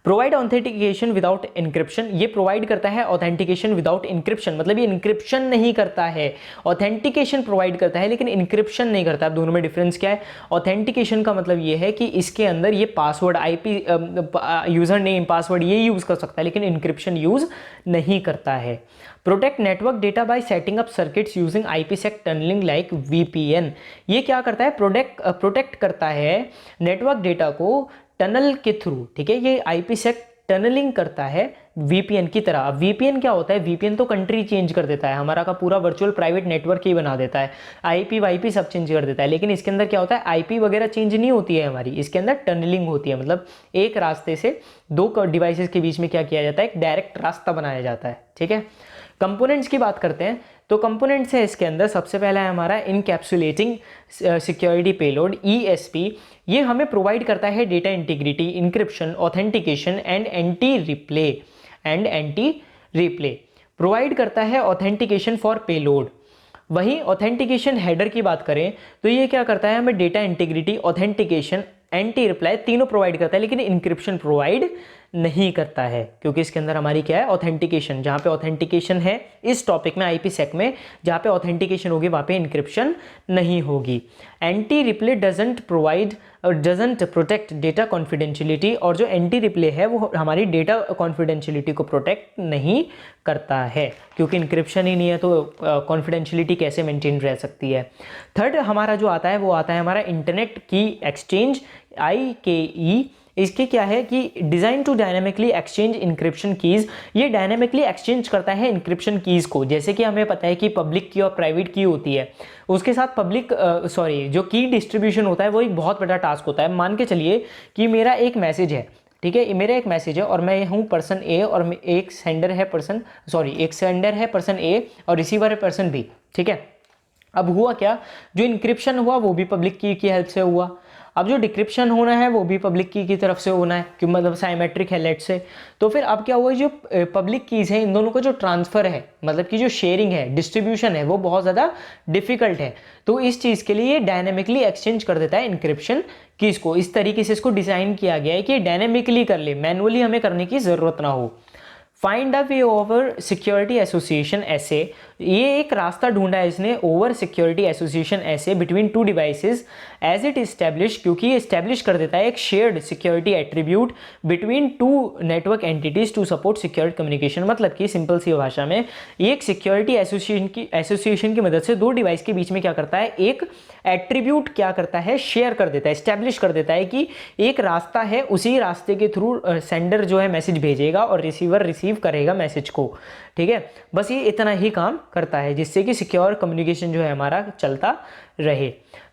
S1: Provide authentication without encryption. ये प्रोवाइड करता है ऑथेंटिकेशन विदाउट इंक्रिप्शन, मतलब ये इंक्रिप्शन नहीं करता है, ऑथेंटिकेशन प्रोवाइड करता है लेकिन इंक्रिप्शन नहीं करता। अब दोनों में डिफरेंस क्या है? ऑथेंटिकेशन का मतलब ये है कि इसके अंदर ये password, IP user name, password ये यूज कर सकता है, लेकिन इंक्रिप्शन यूज नहीं करता है। Protect network data by setting up circuits using IPsec tunneling like VPN। ये क्या करता है? प्रोटेक्ट करता है नेटवर्क डेटा को टनल के थ्रू, ठीक है। ये IPsec टनलिंग करता है वीपीएन की तरह। अब वीपीएन क्या होता है, वीपीएन तो कंट्री चेंज कर देता है, हमारा का पूरा वर्चुअल प्राइवेट नेटवर्क ही बना देता है, आईपी वाईपी सब चेंज कर देता है। लेकिन इसके अंदर क्या होता है, आईपी वगैरह चेंज नहीं होती है हमारी, इसके अंदर टनलिंग होती है, मतलब एक रास्ते से दो डिवाइसेस के बीच में क्या किया जाता है, एक डायरेक्ट रास्ता बनाया जाता है। ठीक है, कंपोनेंट्स की बात करते हैं तो कंपोनेंट्स है इसके अंदर, सबसे पहला है हमारा इनकैप्सुलेटिंग सिक्योरिटी पेलोड ESP। ये हमें प्रोवाइड करता है data integrity, encryption, authentication and anti replay provide करता है ऑथेंटिकेशन फॉर पेलोड। वहीं ऑथेंटिकेशन हेडर की बात करें तो ये क्या करता है, हमें data integrity, authentication, anti reply तीनों प्रोवाइड करता है, लेकिन इंक्रिप्शन प्रोवाइड नहीं करता है, क्योंकि इसके अंदर हमारी क्या है, ऑथेंटिकेशन। जहाँ पे ऑथेंटिकेशन है इस टॉपिक में IPsec में, जहाँ पे ऑथेंटिकेशन होगी वहाँ पे इंक्रिप्शन नहीं होगी। Anti replay doesn't protect data confidentiality, और जो एंटी रिप्ले है वो हमारी डेटा कॉन्फिडेंशियलिटी को प्रोटेक्ट नहीं करता है, क्योंकि इंक्रिप्शन ही नहीं है तो कॉन्फिडेंशियलिटी कैसे मेंटेन रह सकती है। थर्ड हमारा जो आता है वो आता है हमारा इंटरनेट की एक्सचेंज, IKE। इसके क्या है कि design to dynamically exchange encryption keys, ये डायनेमिकली एक्सचेंज करता है इंक्रिप्शन कीज़ को। जैसे कि हमें पता है कि पब्लिक की और प्राइवेट की होती है, उसके साथ जो की डिस्ट्रीब्यूशन होता है वो एक बहुत बड़ा टास्क होता है। मान के चलिए कि मेरा एक मैसेज है, ठीक है, मेरा एक मैसेज है और मैं हूँ पर्सन ए, और एक सेंडर है पर्सन A और रिसीवर है पर्सन B। ठीक है, अब हुआ क्या, जो इंक्रिप्शन हुआ वो भी पब्लिक की हेल्प से हुआ, अब जो डिक्रिप्शन होना है वो भी पब्लिक की तरफ से होना है, क्यों, मतलब साइमेट्रिक है लेट से। तो फिर अब क्या हुआ, जो पब्लिक कीज़ है इन दोनों का जो ट्रांसफ़र है, मतलब कि जो शेयरिंग है, डिस्ट्रीब्यूशन है, वो बहुत ज़्यादा डिफिकल्ट है। तो इस चीज़ के लिए डायनेमिकली एक्सचेंज कर देता है इंक्रिप्शन कीज़ को। इस तरीके से इसको डिज़ाइन किया गया है कि डायनेमिकली कर ले, मैनुअली हमें करने की ज़रूरत ना हो। Find a way over security association ऐसे, ये एक रास्ता ढूंढा है इसने ओवर सिक्योरिटी एसोसिएशन ऐसे between two devices as it establish, क्योंकि ये इस्टेब्लिश कर देता है एक shared security attribute between two network entities to support secure communication. मतलब कि सिंपल सी भाषा में ये एक सिक्योरिटी एसोसिएशन की मदद से दो डिवाइस के बीच में क्या करता है, एक एट्रीब्यूट क्या करता है, शेयर कर देता है, इस्टेब्लिश कर देता है कि एक रास्ता है, उसी रास्ते के थ्रू सेंडर जो है मैसेज भेजेगा और रिसीवर रिसीव करेगा मैसेज को। ठीक है, बस ये इतना ही काम करता है जिससे कि सिक्योर कम्युनिकेशन जो है हमारा चलता रहे।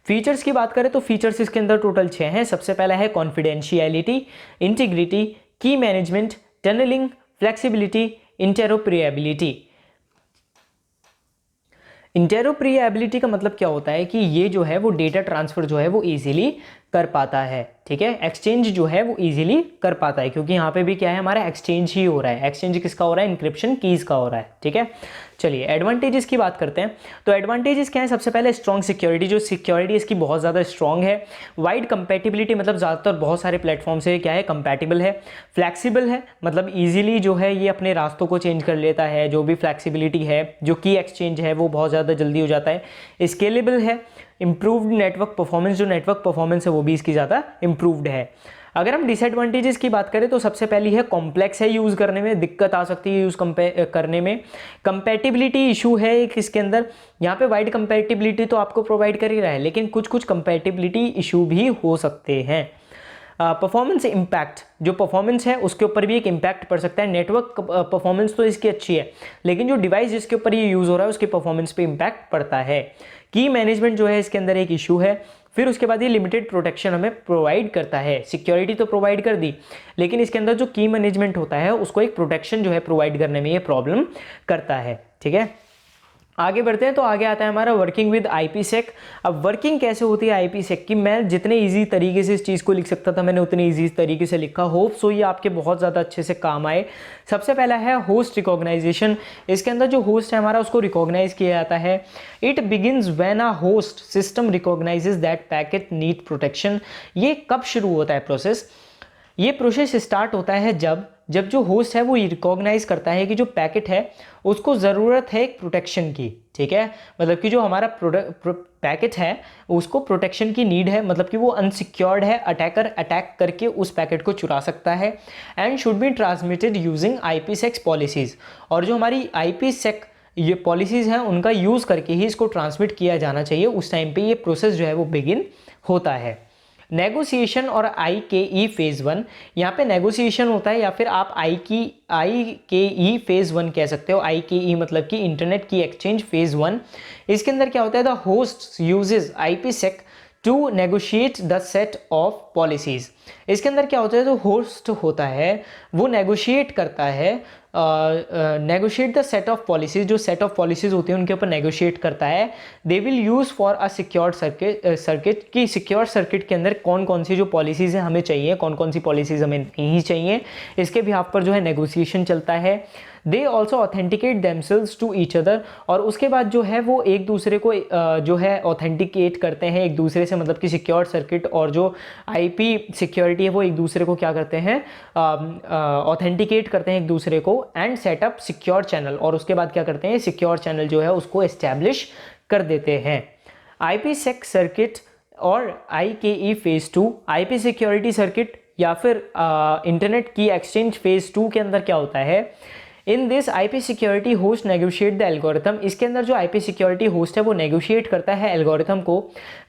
S1: फीचर्स की बात करें तो फीचर्स इसके अंदर टोटल 6 हैं। सबसे पहला है confidentiality, integrity, key management, tunneling, flexibility, interoperability. Interoperability का मतलब क्या होता है कि ये जो है वो डेटा ट्रांसफर जो है वो इजीली कर पाता है। ठीक है, एक्सचेंज जो है वो इजीली कर पाता है, क्योंकि यहाँ पे भी क्या है, हमारा एक्सचेंज ही हो रहा है। एक्सचेंज किसका हो रहा है, इंक्रिप्शन कीज का हो रहा है। ठीक है, चलिए एडवांटेजेस की बात करते हैं। तो एडवांटेजेस क्या है, सबसे पहले स्ट्रॉन्ग सिक्योरिटी, जो सिक्योरिटी इसकी बहुत ज़्यादा स्ट्रॉन्ग है। वाइड कंपैटिबिलिटी, मतलब ज़्यादातर बहुत सारे प्लेटफॉर्म से क्या है, कंपैटिबल है। फ्लैक्सिबल है, मतलब ईजिली जो है ये अपने रास्तों को चेंज कर लेता है। जो भी फ्लैक्सिबिलिटी है, जो की एक्सचेंज है वो बहुत ज़्यादा जल्दी हो जाता है। स्केलेबल है। इम्प्रूव्ड नेटवर्क परफॉर्मेंस, जो नेटवर्क परफॉर्मेंस है वो भी इसकी ज़्यादा इम्प्रूव्ड है। अगर हम डिसएडवांटेजेस की बात करें तो सबसे पहली है कॉम्प्लेक्स है, यूज़ करने में दिक्कत आ सकती है, यूज़ करने में। कंपैटिबिलिटी इशू है एक इसके अंदर। यहाँ पे वाइड कंपैटिबिलिटी तो आपको प्रोवाइड कर ही रहा है, लेकिन कुछ कुछ कंपैटिबिलिटी इशू भी हो सकते हैं। परफॉर्मेंस इम्पैक्ट, जो परफॉर्मेंस है उसके ऊपर भी एक इम्पैक्ट पड़ सकता है। नेटवर्क परफॉर्मेंस तो इसकी अच्छी है, लेकिन जो डिवाइस जिसके ऊपर ये यूज़ हो रहा है उसके परफॉर्मेंस पे इम्पैक्ट पड़ता है। की मैनेजमेंट जो है इसके अंदर एक इशू है। फिर उसके बाद ये लिमिटेड प्रोटेक्शन हमें प्रोवाइड करता है। सिक्योरिटी तो प्रोवाइड कर दी, लेकिन इसके अंदर जो की मैनेजमेंट होता है उसको एक प्रोटेक्शन जो है प्रोवाइड करने में ये प्रॉब्लम करता है। ठीक है, आगे बढ़ते हैं तो आगे आता है हमारा वर्किंग विद IPsec। अब वर्किंग कैसे होती है IPsec की, मैं जितने इजी तरीके से इस चीज़ को लिख सकता था मैंने उतने इजी तरीके से लिखा। होप सो ये आपके बहुत ज़्यादा अच्छे से काम आए। सबसे पहला है होस्ट रिकॉग्नाइजेशन। इसके अंदर जो होस्ट है हमारा उसको रिकॉग्नाइज किया जाता है। It begins when a host system recognises that packet need protection. ये कब शुरू होता है प्रोसेस, ये प्रोसेस स्टार्ट होता है जब जो होस्ट है वो रिकॉग्नाइज करता है कि जो पैकेट है उसको ज़रूरत है एक प्रोटेक्शन की। ठीक है, मतलब कि जो हमारा पैकेट है उसको प्रोटेक्शन की नीड है, मतलब कि वो अनसिक्योर्ड है, अटैकर अटैक करके उस पैकेट को चुरा सकता है। And should be transmitted using IPsec policies, और जो हमारी IPsec ये पॉलिसीज़ हैं उनका यूज़ करके ही इसको ट्रांसमिट किया जाना चाहिए। उस टाइम पे ये प्रोसेस जो है वो बिगिन होता है। नेगोशिएशन और IKE फेज़ 1, यहाँ पे नेगोशिएशन होता है या फिर आप IKE फेज़ 1 कह सकते हो। IKE मतलब कि इंटरनेट की एक्सचेंज फेज़ 1। इसके अंदर क्या होता है, the host uses IPsec to negotiate the set of policies. इसके अंदर क्या होता है, जो होस्ट होता है वो नेगोशिएट करता है, negotiate the set of policies, जो सेट ऑफ पॉलिसीज़ होती हैं उनके ऊपर नेगोशिएट करता है। They will use for a secured circuit की सिक्योर सर्किट के अंदर कौन कौन सी जो पॉलिसीज़ हमें चाहिए, कौन कौन सी पॉलिसीज़ हमें नहीं चाहिए, इसके बिहाफ पर जो है नेगोशिएशन चलता है। They also authenticate themselves to each other, और उसके बाद जो है वो एक दूसरे को जो है ऑथेंटिकेट करते हैं एक दूसरे से, मतलब कि सिक्योर सर्किट और जो IP सिक्योरिटी है वो एक दूसरे को क्या करते हैं, ऑथेंटिकेट करते हैं एक दूसरे को, एंड सेटअप सिक्योर चैनल, और उसके बाद क्या करते हैं, सिक्योर चैनल जो है उसको एस्टैब्लिश कर देते हैं। IPsec सर्किट और IKE phase 2, IP security circuit या फिर इंटरनेट की एक्सचेंज फेज़ 2 के अंदर क्या होता है, in this IP security host negotiate the algorithm. इसके अंदर जो IP सिक्योरिटी होस्ट है वो नेगोशिएट करता है एल्गोरिथम को,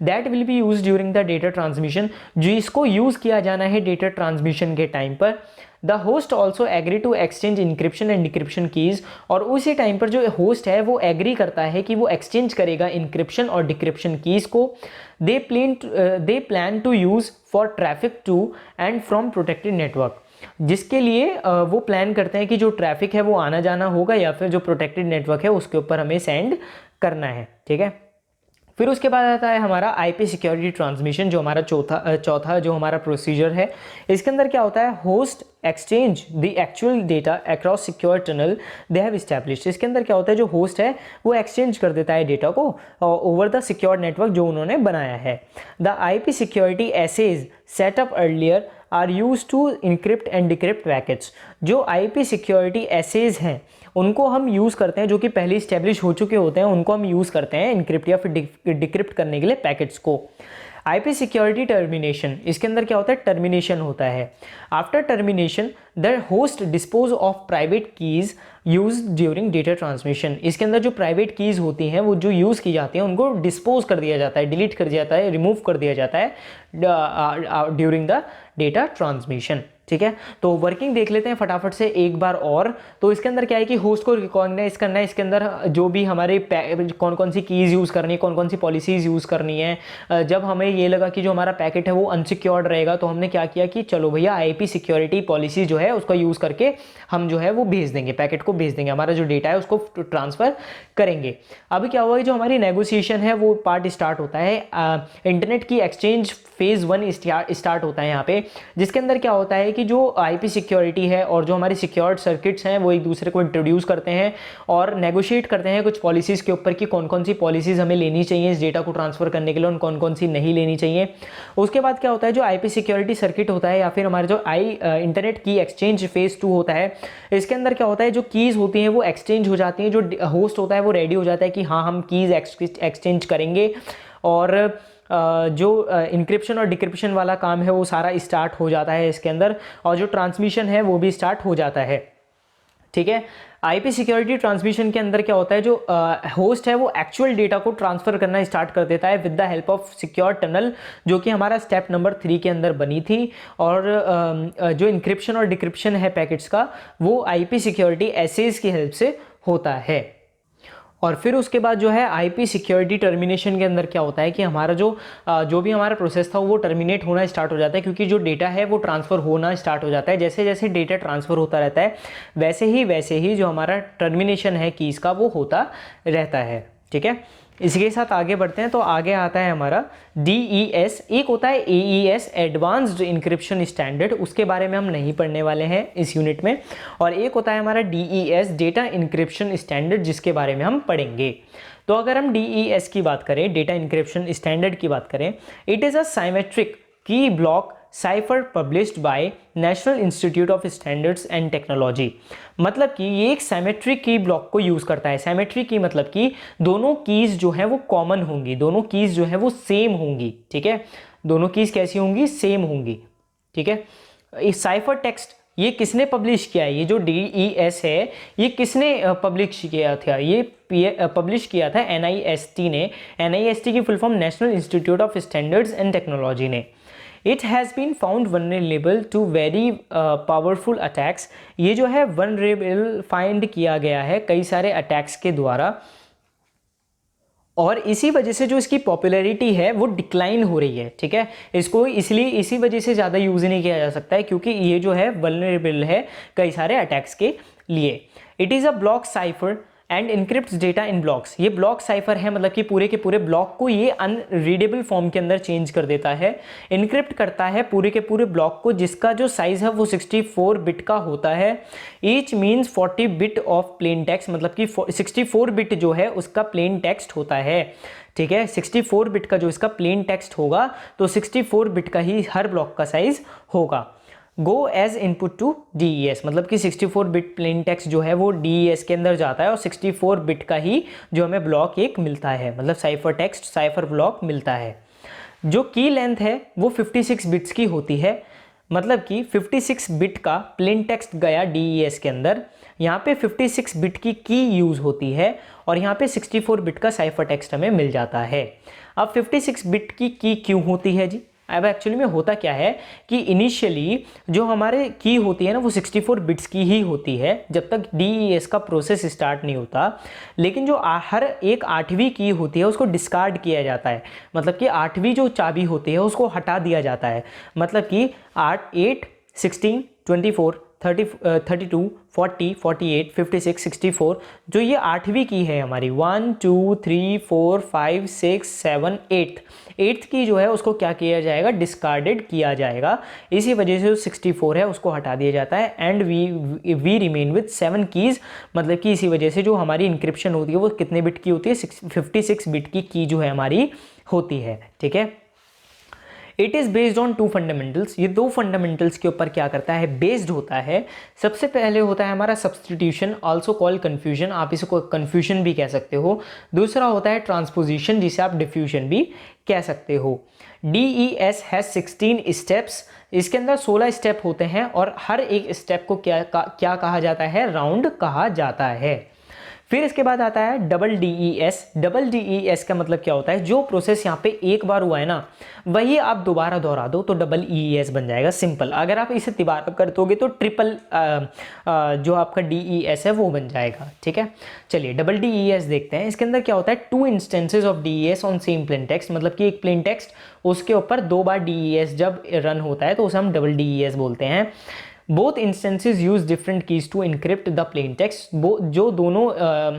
S1: that will be use during the data transmission, जो इसको यूज़ किया जाना है डेटा ट्रांसमिशन के टाइम पर। The host also agree to exchange encryption and decryption keys, और उसी टाइम पर जो होस्ट है वो एग्री करता है कि वो एक्सचेंज करेगा इंक्रिप्शन और डिक्रिप्शन कीज़ को। They plan to use for traffic to and from protected network, जिसके लिए वो प्लान करते हैं कि जो ट्रैफिक है वो आना जाना होगा या फिर जो प्रोटेक्टेड नेटवर्क है उसके ऊपर हमें सेंड करना है, ठीक है। फिर उसके बाद आता है हमारा IP सिक्योरिटी ट्रांसमिशन, जो हमारा चौथा जो हमारा प्रोसीजर है। इसके अंदर क्या होता है, host exchange the actual data across secure tunnel they have established. इसके अंदर क्या होता है, जो होस्ट है वो एक्सचेंज कर देता है डेटा को ओवर द सिक्योर नेटवर्क जो उन्होंने बनाया है। The IP security SAs setup earlier are use to encrypt and decrypt packets. जो IP सिक्योरिटी एसेज हैं उनको हम यूज़ करते हैं, जो कि पहले इस्टेब्लिश हो चुके होते हैं उनको हम यूज़ करते हैं इनक्रिप्ट या फिर डिक्रिप्ट करने के लिए पैकेट्स को। IP सिक्योरिटी टर्मिनेशन, इसके अंदर क्या होता है, टर्मिनेशन होता है। After termination the host dispose of private keys use during data transmission. इसके अंदर जो प्राइवेट कीज़ होती हैं वो जो यूज़ की जाती हैं उनको डिस्पोज कर दिया जाता है, डिलीट कर दिया जाता है, रिमूव कर दिया जाता है ड्यूरिंग द डेटा ट्रांसमिशन, ठीक है। तो वर्किंग देख लेते हैं फटाफट से एक बार और। तो इसके अंदर क्या है कि होस्ट को रिकॉग्नाइज करना है, इसके अंदर जो भी हमारे कौन कौन सी कीज़ यूज़ करनी है, कौन कौन सी पॉलिसीज़ यूज़ करनी है। जब हमें ये लगा कि जो हमारा पैकेट है वो अनसिक्योर्ड रहेगा तो हमने क्या किया कि चलो भैया IP सिक्योरिटी पॉलिसी जो है उसका यूज़ करके हम जो है वो भेज देंगे, पैकेट को भेज देंगे, हमारा जो डेटा है उसको ट्रांसफ़र करेंगे। अभी क्या हुआ कि जो हमारी नेगोशिएशन है वो पार्ट स्टार्ट होता है, इंटरनेट की एक्सचेंज फेज़ 1 स्टार्ट होता है यहाँ पे, जिसके अंदर क्या होता है कि जो IP सिक्योरिटी है और जो हमारी सिक्योर्ड सर्किट्स हैं वो एक दूसरे को इंट्रोड्यूस करते हैं और नेगोशिएट करते हैं कुछ पॉलिसीज़ के ऊपर कि कौन कौन सी पॉलिसीज़ हमें लेनी चाहिए इस डेटा को ट्रांसफ़र करने के लिए और कौन कौन सी नहीं लेनी चाहिए। उसके बाद क्या होता है, जो IP सिक्योरिटी सर्किट होता है या फिर हमारे जो इंटरनेट की एक्सचेंज फेज़ 2 होता है, इसके अंदर क्या होता है, जो कीज़ होती हैं वो एक्सचेंज हो जाती हैं, जो होस्ट होता है वो रेडी हो जाता है कि हाँ हम कीज़ एक्सचेंज करेंगे, और जो इंक्रिप्शन और डिक्रिप्शन वाला काम है वो सारा स्टार्ट हो जाता है इसके अंदर, और जो ट्रांसमिशन है वो भी स्टार्ट हो जाता है, ठीक है। IP सिक्योरिटी ट्रांसमिशन के अंदर क्या होता है, जो होस्ट है वो एक्चुअल डेटा को ट्रांसफ़र करना स्टार्ट कर देता है with the help of secure tunnel, जो कि हमारा स्टेप नंबर 3 के अंदर बनी थी, और जो इंक्रिप्शन और डिक्रिप्शन है पैकेट्स का वो IP सिक्योरिटी एसेज की हेल्प से होता है। और फिर उसके बाद जो है IP सिक्योरिटी टर्मिनेशन के अंदर क्या होता है कि हमारा जो भी हमारा प्रोसेस था वो टर्मिनेट होना स्टार्ट हो जाता है, क्योंकि जो डेटा है वो ट्रांसफ़र होना स्टार्ट हो जाता है। जैसे जैसे डेटा ट्रांसफ़र होता रहता है वैसे ही जो हमारा टर्मिनेशन है कीज़ का वो होता रहता है, ठीक है। इसके साथ आगे बढ़ते हैं। तो आगे आता है हमारा DES, एक होता है AES एडवांस्ड इंक्रिप्शन स्टैंडर्ड, उसके बारे में हम नहीं पढ़ने वाले हैं इस यूनिट में, और एक होता है हमारा DES डेटा इंक्रिप्शन स्टैंडर्ड जिसके बारे में हम पढ़ेंगे। तो अगर हम DES की बात करें, डेटा इंक्रिप्शन स्टैंडर्ड की बात करें, इट इज़ अ साइमेट्रिक की block cipher published by national institute of standards and technology. मतलब कि ये एक साइमेट्रिक की ब्लॉक को यूज़ करता है। साइमेट्रिक की मतलब कि दोनों कीज़ जो है वो कॉमन होंगी, दोनों कीज़ जो है वो सेम होंगी, ठीक है। दोनों कीज़ कैसी होंगी, सेम होंगी, ठीक है। इस साइफर टेक्स्ट ये किसने पब्लिश किया है, ये जो DES है ये किसने पब्लिश किया था, ये पब्लिश किया था NIST ने। NIST की full form national institute of standards and technology ने। It has been found vulnerable to very powerful attacks. ये जो है वनरेबल फाइंड किया गया है कई सारे अटैक्स के द्वारा, और इसी वजह से जो इसकी पॉपुलैरिटी है वो डिक्लाइन हो रही है। ठीक है, इसको इसलिए इसी वजह से ज़्यादा यूज़ नहीं किया जा सकता है क्योंकि ये जो है वल्नरेबल है कई सारे अटैक्स के लिए। It is a block cipher and encrypts data in blocks. ये ब्लॉक साइफर है, मतलब कि पूरे के पूरे ब्लॉक को ये अनरीडेबल फॉर्म के अंदर चेंज कर देता है, इनक्रिप्ट करता है पूरे के पूरे ब्लॉक को, जिसका जो साइज है वो 64 बिट का होता है। Each means 40 bit of plain text, मतलब कि 64 बिट जो है उसका प्लेन टेक्स्ट होता है। ठीक है, 64 बिट का जो इसका प्लेन टेक्स्ट होगा तो 64 बिट का ही हर ब्लॉक का साइज होगा। Go as input to DES, मतलब कि 64 बिट प्लेन टेक्स्ट जो है वो DES के अंदर जाता है और 64 बिट का ही जो हमें ब्लॉक एक मिलता है, मतलब साइफर टेक्स्ट साइफर ब्लॉक मिलता है। जो की लेंथ है वो 56 बिट्स की होती है, मतलब कि 56 बिट का प्लेन टेक्स्ट गया DES के अंदर, यहाँ पे 56 बिट की यूज़ होती है और यहाँ पे 64 बिट का साइफर टेक्स्ट हमें मिल जाता है। अब 56 बिट की क्यों होती है जी? अब एक्चुअली में होता क्या है कि इनिशियली जो हमारे की होती है ना वो 64 बिट्स की ही होती है जब तक DES का प्रोसेस स्टार्ट नहीं होता, लेकिन जो हर एक 8वीं की होती है उसको डिस्कार्ड किया जाता है, मतलब कि 8वीं जो चाबी होती है उसको हटा दिया जाता है, मतलब कि 8, 16, 24, 30, 32, 40, 48, 56, 64 जो ये 8वीं की है हमारी 1, 2, 3, 4, 5, 6, 7, 8th की जो है उसको क्या किया जाएगा? डिस्कार्डेड किया जाएगा। इसी वजह से जो 64 है उसको हटा दिया जाता है and we remain with 7 keys, मतलब कि इसी वजह से जो हमारी इंक्रिप्शन होती है वो कितने बिट की होती है? 56 बिट की जो है हमारी होती है। ठीक है, it is based on 2 fundamentals. ये 2 फंडामेंटल्स के ऊपर क्या करता है? बेस्ड होता है। सबसे पहले होता है हमारा सब्सटीट्यूशन, आल्सो कॉल्ड कन्फ्यूजन, आप इसे कन्फ्यूजन भी कह सकते हो। दूसरा होता है ट्रांसपोजिशन, जिसे आप डिफ्यूजन भी कह सकते हो। DES हैज़ 16 स्टेप्स, इसके अंदर 16 स्टेप होते हैं और हर एक स्टेप को क्या कहा जाता है? राउंड कहा जाता है। फिर इसके बाद आता है डबल DES। डबल DES का मतलब क्या होता है? जो प्रोसेस यहाँ पे एक बार हुआ है ना वही आप दोबारा दोहरा दो तो डबल EES बन जाएगा, सिंपल। अगर आप इसे दोबारा कर दोगे तो ट्रिपल जो आपका DES है वो बन जाएगा। ठीक है, चलिए डबल DES देखते हैं। इसके अंदर क्या होता है? 2 instances of DES on same plain text, मतलब कि एक प्लेन टेक्स्ट उसके ऊपर 2 बार DES जब रन होता है तो उसे हम डबल DES बोलते हैं। Both instances use different keys to encrypt the plain text. जो दोनों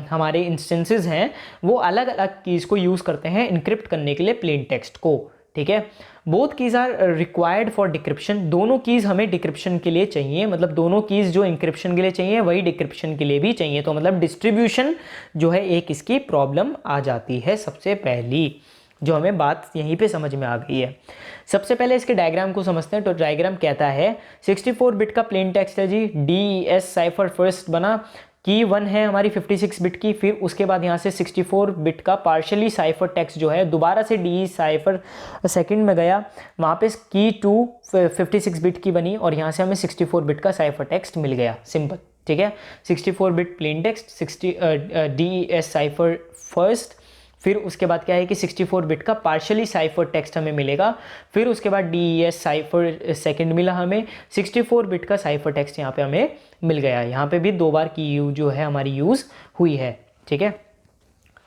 S1: हमारे इंस्टेंसेज हैं वो अलग अलग कीज को यूज़ करते हैं इनक्रिप्ट करने के लिए प्लेन टेक्स्ट को। ठीक है, both keys are required for decryption. दोनों कीज हमें डिक्रिप्शन के लिए चाहिए, मतलब दोनों कीज जो इंक्रिप्शन के लिए चाहिए वही डिक्रिप्शन के लिए भी चाहिए। तो मतलब डिस्ट्रीब्यूशन जो है एक इसकी प्रॉब्लम आ जाती है सबसे पहली, जो हमें बात यहीं पे समझ में आ गई है। सबसे पहले इसके डायग्राम को समझते हैं। तो डायग्राम कहता है 64 बिट का प्लेन टेक्स्ट है जी, DES साइफर फर्स्ट बना, की 1 है हमारी 56 बिट की, फिर उसके बाद यहाँ से 64 बिट का पार्शली साइफर टेक्स्ट जो है दोबारा से DE साइफर सेकंड में गया, वहाँ पे की 2 56 बिट की बनी और यहाँ से हमें 64 बिट का साइफर टेक्स्ट मिल गया, सिंपल। ठीक है, 64 bit plain text, DES cipher first, फिर उसके बाद क्या है कि 64 बिट का पार्शली साइफर टेक्स्ट हमें मिलेगा, फिर उसके बाद DES साइफर सेकंड मिला हमें, 64 बिट का साइफर टेक्स्ट यहाँ पे हमें मिल गया। यहाँ पे भी 2 बार की जो है हमारी यूज़ हुई है। ठीक है,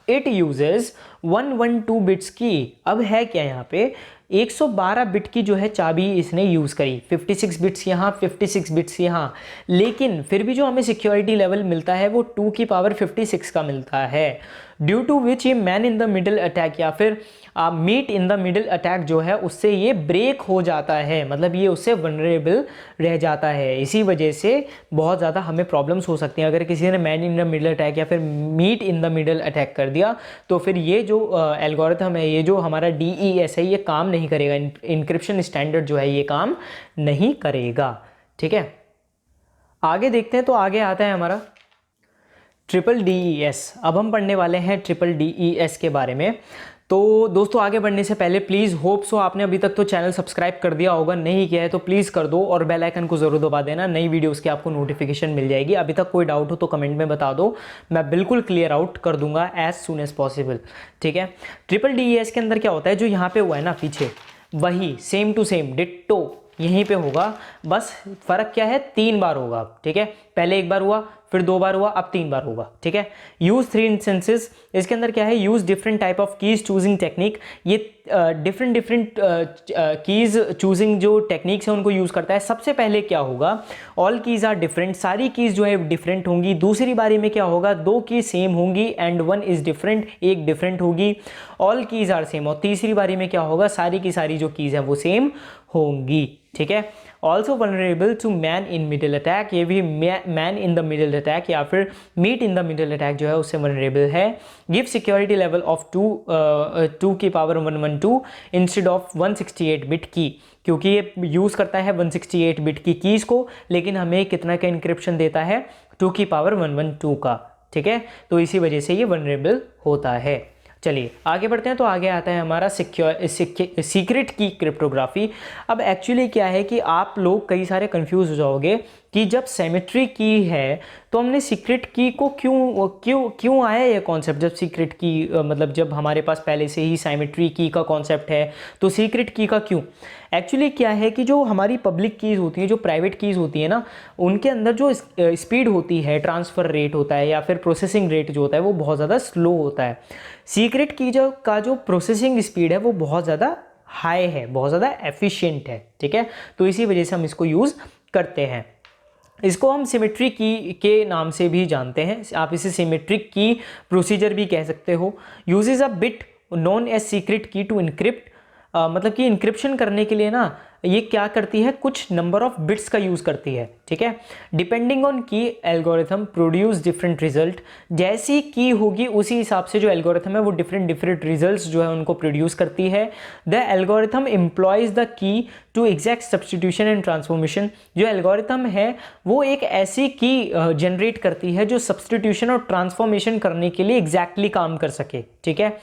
S1: इट यूजेस 112 बिट्स की। अब है क्या यहाँ पे? 112 बिट की जो है चाबी इसने यूज़ करी, 56 बिट्स यहाँ, 56 बिट्स यहाँ, लेकिन फिर भी जो हमें सिक्योरिटी लेवल मिलता है वो 2 की पावर 56 का मिलता है, ड्यू टू विच ये man in the middle attack या फिर meet in the middle attack जो है उससे ये ब्रेक हो जाता है, मतलब ये उससे वनरेबल रह जाता है। इसी वजह से बहुत ज़्यादा हमें प्रॉब्लम्स हो सकती हैं। अगर किसी ने man in the middle attack या फिर meet in the middle attack कर दिया तो फिर ये जो एल्गोरिथम है, ये जो हमारा DES है, ये काम नहीं करेगा, इनक्रिप्शन स्टैंडर्ड जो है ये काम नहीं करेगा। ठीक है, आगे देखते हैं। तो आगे आता है हमारा ट्रिपल DES। अब हम पढ़ने वाले हैं ट्रिपल DES के बारे में। तो दोस्तों आगे बढ़ने से पहले प्लीज़ होप सो आपने अभी तक तो चैनल सब्सक्राइब कर दिया होगा, नहीं किया है तो प्लीज़ कर दो और बेल आइकन को ज़रूर दबा देना, नई वीडियोस की आपको नोटिफिकेशन मिल जाएगी। अभी तक कोई डाउट हो तो कमेंट में बता दो, मैं बिल्कुल क्लियर आउट कर दूंगा एज सुन एज पॉसिबल। ठीक है, ट्रिपल DES के अंदर क्या होता है, जो यहाँ पे हुआ है ना पीछे, वही सेम टू सेम डिट्टो यहीं पे होगा, बस फर्क क्या है, 3 बार होगा, ठीक है। पहले 1 बार हुआ, फिर 2 बार हुआ, अब 3 बार होगा, ठीक है। यूज 3 इंस्टेंसेस, इसके अंदर क्या है, use different type of keys choosing technique, ये डिफरेंट कीज चूजिंग जो टेक्निक्स है उनको यूज करता है। सबसे पहले क्या होगा, ऑल कीज आर डिफरेंट, सारी कीज जो है डिफरेंट होंगी। दूसरी बारी में क्या होगा, 2 कीज सेम होंगी एंड 1 इज डिफरेंट, एक डिफरेंट होगी। ऑल कीज आर सेम, और तीसरी बारी में क्या होगा, सारी की सारी जो कीज है वो सेम होंगी, ठीक है। Also vulnerable to man in middle attack, ये भी man in the middle attack या फिर meet in the middle attack जो है उससे वनरेबल है। गिव सिक्योरिटी लेवल ऑफ 2 की पावर 112 इंस्टेड ऑफ 168 बिट की, क्योंकि ये यूज़ करता है 168 बिट की कीज़ को, लेकिन हमें कितना का इंक्रिप्शन देता है, 2 की पावर 112 का, ठीक है। तो इसी वजह से ये वनरेबल होता है। चलिए आगे बढ़ते हैं। तो आगे आता है हमारा सीक्रेट की क्रिप्टोग्राफी। अब एक्चुअली क्या है कि आप लोग कई सारे कंफ्यूज हो जाओगे कि जब सिमेट्री की है तो हमने सीक्रेट की को क्यों आया ये कॉन्सेप्ट। जब सीक्रेट की मतलब जब हमारे पास पहले से ही सिमेट्री की का कॉन्सेप्ट है तो सीक्रेट की का क्यों। एक्चुअली क्या है कि जो हमारी पब्लिक कीज़ होती हैं, जो प्राइवेट कीज़ होती है ना, उनके अंदर जो स्पीड होती है, ट्रांसफ़र रेट होता है या फिर प्रोसेसिंग रेट जो होता है वो बहुत ज़्यादा स्लो होता है। सीक्रेट की जो प्रोसेसिंग स्पीड है वो बहुत ज़्यादा हाई है, बहुत ज़्यादा एफिशिएंट है, ठीक है। तो इसी वजह से हम इसको यूज़ करते हैं। इसको हम सिमेट्रिक की के नाम से भी जानते हैं, आप इसे सिमेट्रिक की प्रोसीजर भी कह सकते हो। Uses a bit known as secret key to encrypt, मतलब कि इनक्रिप्शन करने के लिए ना ये क्या करती है, कुछ नंबर ऑफ बिट्स का यूज़ करती है, ठीक है। डिपेंडिंग ऑन की एल्गोरिथम प्रोड्यूस डिफरेंट रिजल्ट, जैसी की होगी उसी हिसाब से जो एल्गोरिथम है वो डिफरेंट रिजल्ट्स जो है उनको प्रोड्यूस करती है। The algorithm employs the key to exact substitution and transformation, जो एल्गोरिथम है वो एक ऐसी की जनरेट करती है जो सब्सटीट्यूशन और ट्रांसफॉर्मेशन करने के लिए एग्जैक्टली काम कर सके, ठीक है।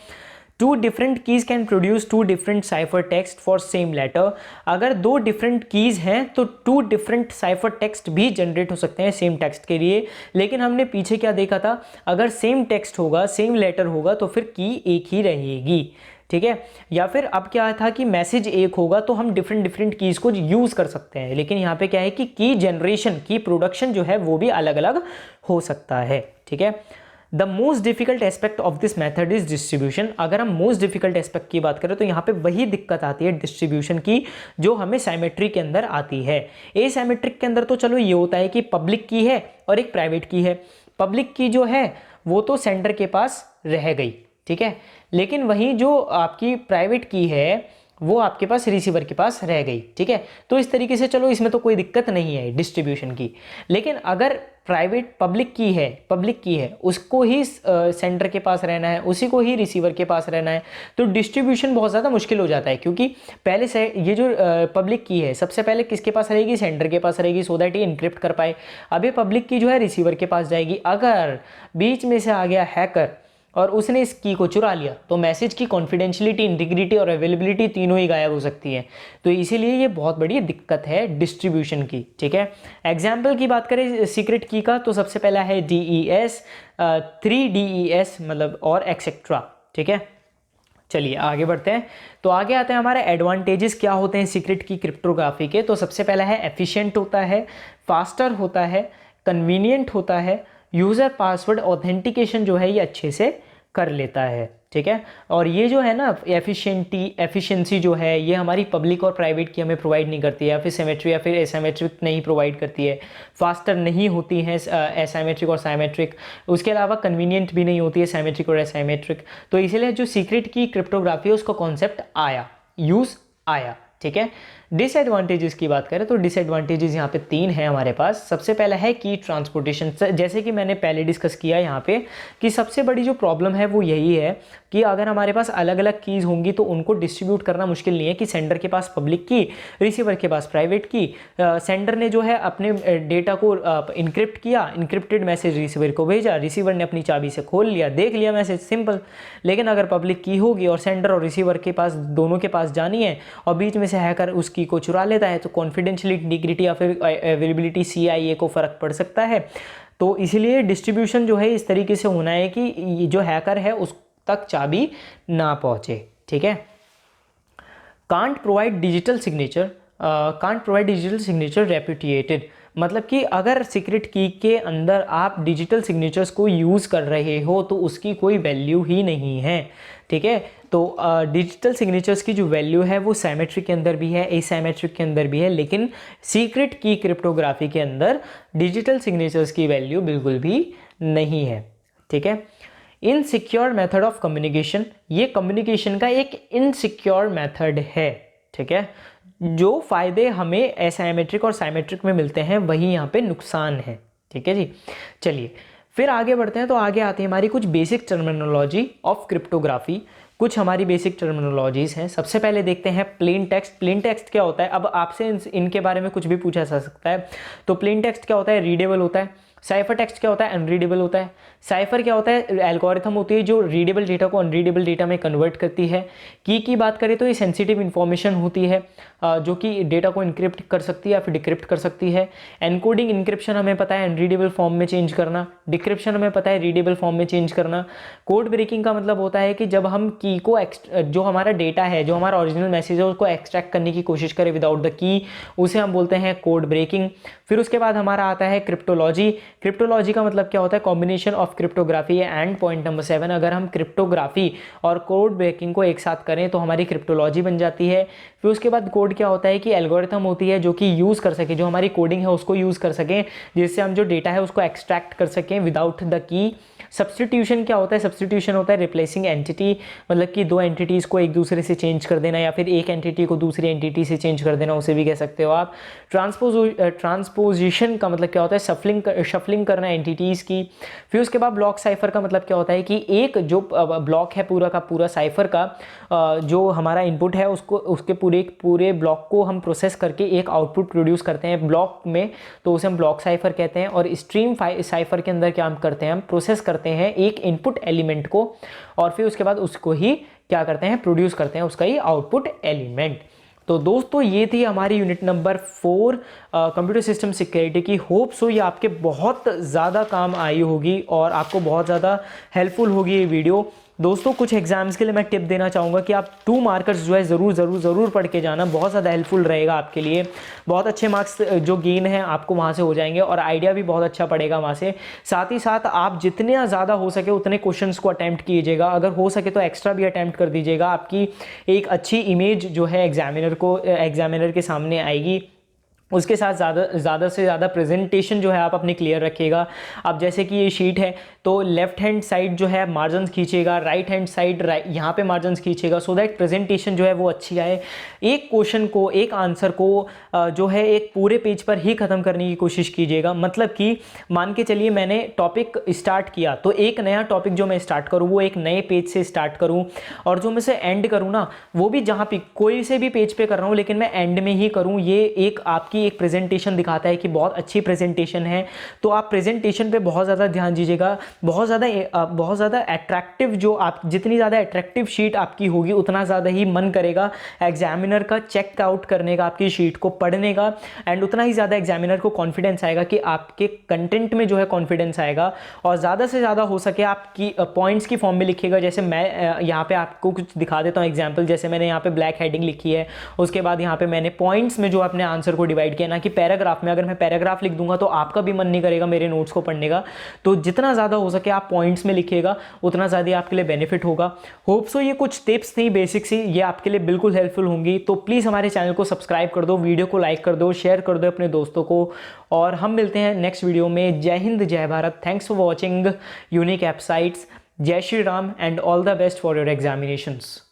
S1: 2 different keys can produce 2 different cipher text for same letter, अगर 2 डिफरेंट कीज हैं तो 2 डिफरेंट साइफर टेक्स्ट भी जनरेट हो सकते हैं सेम टेक्स्ट के लिए। लेकिन हमने पीछे क्या देखा था, अगर सेम टेक्स्ट होगा, सेम लेटर होगा तो फिर की एक ही रहेगी, ठीक है। या फिर अब क्या था कि मैसेज एक होगा तो हम डिफरेंट कीज को यूज कर सकते हैं, लेकिन यहाँ पे क्या है कि की जनरेशन, की प्रोडक्शन जो है वो भी अलग अलग हो सकता है, ठीक है। The most difficult aspect of this method is distribution, अगर हम मोस्ट डिफिकल्ट एस्पेक्ट की बात करें तो यहाँ पे वही दिक्कत आती है डिस्ट्रीब्यूशन की जो हमें सिमेट्री के अंदर आती है। एसिमेट्रिक के अंदर तो चलो ये होता है कि पब्लिक की है और एक प्राइवेट की है। पब्लिक की जो है वो तो सेंडर के पास रह गई, ठीक है, लेकिन वहीं जो आपकी प्राइवेट की है वो आपके पास रिसीवर के पास रह गई, ठीक है। तो इस तरीके से चलो इसमें तो कोई दिक्कत नहीं है डिस्ट्रीब्यूशन की। लेकिन अगर प्राइवेट पब्लिक की है उसको ही सेंडर के पास रहना है, उसी को ही रिसीवर के पास रहना है, तो डिस्ट्रीब्यूशन बहुत ज़्यादा मुश्किल हो जाता है, क्योंकि पहले से ये जो पब्लिक की है सबसे पहले किसके पास रहेगी, सेंडर के पास रहेगी, सो दैट ये इनक्रिप्ट कर पाए। अब ये पब्लिक की जो है रिसीवर के पास जाएगी, अगर बीच में से आ गया हैकर और उसने इस की को चुरा लिया तो मैसेज की कॉन्फिडेंशियलिटी, इंटीग्रिटी और अवेलेबिलिटी तीनों ही गायब हो सकती है। तो इसीलिए ये बहुत बड़ी दिक्कत है डिस्ट्रीब्यूशन की, ठीक है। एग्जाम्पल की बात करें सीक्रेट की का तो सबसे पहला है DES, 3DES मतलब और एक्सेट्रा, ठीक है। चलिए आगे बढ़ते हैं। तो आगे आते हैं हमारे एडवांटेजेस क्या होते हैं सीक्रेट की क्रिप्टोग्राफी के। तो सबसे पहला है एफिशिएंट होता है, फास्टर होता है, कन्वीनियंट होता है, यूज़र पासवर्ड ऑथेंटिकेशन जो है ये अच्छे से कर लेता है, ठीक है। और ये जो है ना एफिशिएंसी जो है ये हमारी पब्लिक और प्राइवेट की हमें प्रोवाइड नहीं करती है, या फिर सिमेट्री या फिर एसिमेट्रिक नहीं प्रोवाइड करती है, फास्टर नहीं होती है एसिमेट्रिक और साइमेट्रिक, उसके अलावा कन्वीनियंट भी नहीं होती है सिमेट्रिक और एसिमेट्रिक। तो इसीलिए जो सीक्रेट की क्रिप्टोग्राफी है उसका कॉन्सेप्ट यूज़ आया, ठीक है। डिसएडवांटेजेस की बात करें तो डिसएडवांटेजेस यहाँ पे 3 हैं हमारे पास। सबसे पहला है की ट्रांसपोर्टेशन, जैसे कि मैंने पहले डिस्कस किया यहाँ पे कि सबसे बड़ी जो प्रॉब्लम है वो यही है कि अगर हमारे पास अलग अलग कीज़ होंगी तो उनको डिस्ट्रीब्यूट करना मुश्किल नहीं है कि सेंडर के पास पब्लिक की, रिसीवर के पास प्राइवेट की, सेंडर ने जो है अपने डेटा को इनक्रिप्ट किया, इनक्रिप्टेड मैसेज रिसीवर को भेजा, रिसीवर ने अपनी चाबी से खोल लिया, देख लिया मैसेज, सिंपल। लेकिन अगर पब्लिक की होगी और सेंडर और रिसीवर के पास दोनों के पास जानी है और बीच में से हैकर उस की को चुरा लेता है तो कॉन्फिडेंशियलिटी, इंटीग्रिटी या फिर अवेलेबिलिटी CIA को फ़र्क पड़ सकता है। तो इसीलिए डिस्ट्रीब्यूशन जो है इस तरीके से होना है कि जो हैकर है उस तक चाबी ना पहुंचे, ठीक है। Can't provide digital signature reputed, मतलब कि अगर सीक्रेट की के अंदर आप डिजिटल सिग्नेचर्स को यूज़ कर रहे हो तो उसकी कोई वैल्यू ही नहीं है, ठीक है। तो डिजिटल सिग्नेचर्स की जो वैल्यू है वो साइमेट्रिक के अंदर भी है, एसाइमेट्रिक के अंदर भी है, लेकिन सीक्रेट की क्रिप्टोग्राफी के अंदर डिजिटल सिग्नेचर्स की वैल्यू बिल्कुल भी नहीं है, ठीक है। इनसिक्योर मेथड ऑफ कम्युनिकेशन, ये कम्युनिकेशन का एक इनसिक्योर मेथड है, ठीक है। जो फायदे हमें एसाइमेट्रिक और साइमेट्रिक में मिलते हैं वही यहाँ पे नुकसान है, ठीक है जी। चलिए फिर आगे बढ़ते हैं। तो आगे आती है हमारी कुछ बेसिक टर्मिनोलॉजी ऑफ क्रिप्टोग्राफी। कुछ हमारी बेसिक टर्मिनोलॉजीज हैं। सबसे पहले देखते हैं प्लेन टेक्स्ट। प्लेन टेक्स्ट क्या होता है? अब आपसे इनके बारे में कुछ भी पूछा जा सकता है। तो प्लेन टेक्स्ट क्या होता है? रीडेबल होता है। साइफर टेक्स्ट क्या होता है? अनरीडेबल होता है। साइफर क्या होता है? एल्गोरिथम होती है जो रीडेबल डेटा को अनरीडेबल डेटा में कन्वर्ट करती है। की बात करें तो ये सेंसिटिव इन्फॉर्मेशन होती है जो कि डेटा को इनक्रिप्ट कर सकती है या फिर डिक्रिप्ट कर सकती है। एनकोडिंग इंक्रिप्शन हमें पता है अनरीडेबल फॉर्म में चेंज करना। डिक्रिप्शन हमें पता है रीडेबल फॉर्म में चेंज करना। कोड ब्रेकिंग का मतलब होता है कि जब हम की को जो हमारा डेटा है, जो हमारा ओरिजिनल मैसेज है, उसको एक्सट्रैक्ट करने की कोशिश करें विदाउट द की, उसे हम बोलते हैं कोड ब्रेकिंग। फिर उसके बाद हमारा आता है क्रिप्टोलॉजी। क्रिप्टोलॉजी का मतलब क्या होता है? Combination of cryptography and point number 7, अगर हम क्रिप्टोग्राफी और कोड ब्रेकिंग को एक साथ करें तो हमारी क्रिप्टोलॉजी बन जाती है। फिर उसके बाद कोड क्या होता है कि एल्गोरिथम होती है जो कि यूज़ कर सके, जो हमारी कोडिंग है उसको यूज़ कर सकें, जिससे हम जो डेटा है उसको एक्सट्रैक्ट कर सकें विदाउट द की। सब्स्टिट्यूशन क्या होता है? सब्स्टिट्यूशन होता है रिप्लेसिंग एंटिटी, मतलब कि दो एंटिटीज़ को एक दूसरे से चेंज कर देना या फिर एक एंटिटी को दूसरी एंटिटी से चेंज कर देना, उसे भी कह सकते हो आप। ट्रांसपोजिशन का मतलब क्या होता है? शफलिंग करना एंटिटीज़ की। फिर उसके बाद ब्लॉक साइफर का मतलब क्या होता है कि एक जो ब्लॉक है पूरा का पूरा साइफर का जो हमारा इनपुट है उसको उसके पूरे ब्लॉक को हम प्रोसेस करके एक आउटपुट प्रोड्यूस करते हैं ब्लॉक में, तो उसे हम ब्लॉक साइफर कहते हैं। और स्ट्रीम साइफर के अंदर क्या हम करते हैं? हम प्रोसेस करते हैं एक इनपुट एलिमेंट को और फिर उसके बाद उसको ही क्या करते हैं? प्रोड्यूस करते हैं उसका ही आउटपुट एलिमेंट। तो दोस्तों ये थी हमारी unit number 4 computer system security की। होप सो ये आपके बहुत ज़्यादा काम आई होगी और आपको बहुत ज़्यादा हेल्पफुल होगी ये वीडियो। दोस्तों कुछ एग्जाम्स के लिए मैं टिप देना चाहूँगा कि आप 2 मार्कर्स जो है ज़रूर पढ़ के जाना, बहुत ज़्यादा हेल्पफुल रहेगा आपके लिए। बहुत अच्छे मार्क्स जो गेन है आपको वहाँ से हो जाएंगे और आइडिया भी बहुत अच्छा पड़ेगा वहाँ से। साथ ही साथ आप जितने ज़्यादा हो सके उतने क्वेश्चंस को अटैम्प्ट कीजिएगा, अगर हो सके तो एक्स्ट्रा भी अटैम्प्ट कर दीजिएगा। आपकी एक अच्छी इमेज जो है एग्जामिनर के सामने आएगी। उसके साथ ज़्यादा से ज़्यादा प्रेजेंटेशन जो है आप अपनी क्लियर रखिएगा। अब जैसे कि ये शीट है तो लेफ्ट हैंड साइड जो है मार्जिन खींचेगा, राइट हैंड साइड यहाँ पे मार्जिन खींचेगा, सो दैट प्रेजेंटेशन जो है वो अच्छी आए। एक क्वेश्चन को, एक आंसर को जो है एक पूरे पेज पर ही ख़त्म करने की कोशिश कीजिएगा। मतलब कि मान के चलिए मैंने टॉपिक स्टार्ट किया तो एक नया टॉपिक जो मैं स्टार्ट करूँ वो एक नए पेज से स्टार्ट करूँ और जो मैं से एंड करूँ ना वो भी जहाँ पे कोई से भी पेज पे कर रहा हूँ लेकिन मैं एंड में ही करूँ। ये एक आपकी एक प्रेजेंटेशन दिखाता है कि बहुत अच्छी प्रेजेंटेशन है। तो आप प्रेजेंटेशन पे बहुत ज़्यादा ध्यान दीजिएगा। बहुत ज़्यादा अट्रैक्टिव, जो आप जितनी ज़्यादा अट्रैक्टिव शीट आपकी होगी उतना ज़्यादा ही मन करेगा एग्जामिनर का चेक आउट करने का, आपकी शीट को पढ़ने का, एंड उतना ही ज़्यादा एग्जामिनर को कॉन्फिडेंस आएगा कि आपके कंटेंट में जो है कॉन्फिडेंस आएगा। और ज़्यादा से ज़्यादा हो सके आपकी पॉइंट्स की फॉर्म में लिखिएगा। जैसे मैं यहाँ पे आपको कुछ दिखा देता हूँ एग्जाम्पल। जैसे मैंने यहाँ पे ब्लैक हेडिंग लिखी है, उसके बाद यहाँ पे मैंने पॉइंट्स में जो अपने आंसर को डिवाइड किया, ना कि पैराग्राफ में। अगर मैं पैराग्राफ लिख दूंगा तो आपका भी मन नहीं करेगा मेरे नोट्स को पढ़ने का। तो जितना ज़्यादा हो सके आप पॉइंट्स में लिखिएगा, उतना ज़्यादा आपके लिए बेनिफिट होगा। होप सो ये कुछ टिप्स थी बेसिक सी, ये आपके लिए बिल्कुल हेल्पफुल होंगी। तो प्लीज़ हमारे चैनल को सब्सक्राइब कर दो, वीडियो को लाइक कर दो, शेयर कर दो अपने दोस्तों को, और हम मिलते हैं नेक्स्ट वीडियो में। जय हिंद, जय Bharat. Thanks for watching unique app sites. जय Shri Ram and all the best for your examinations.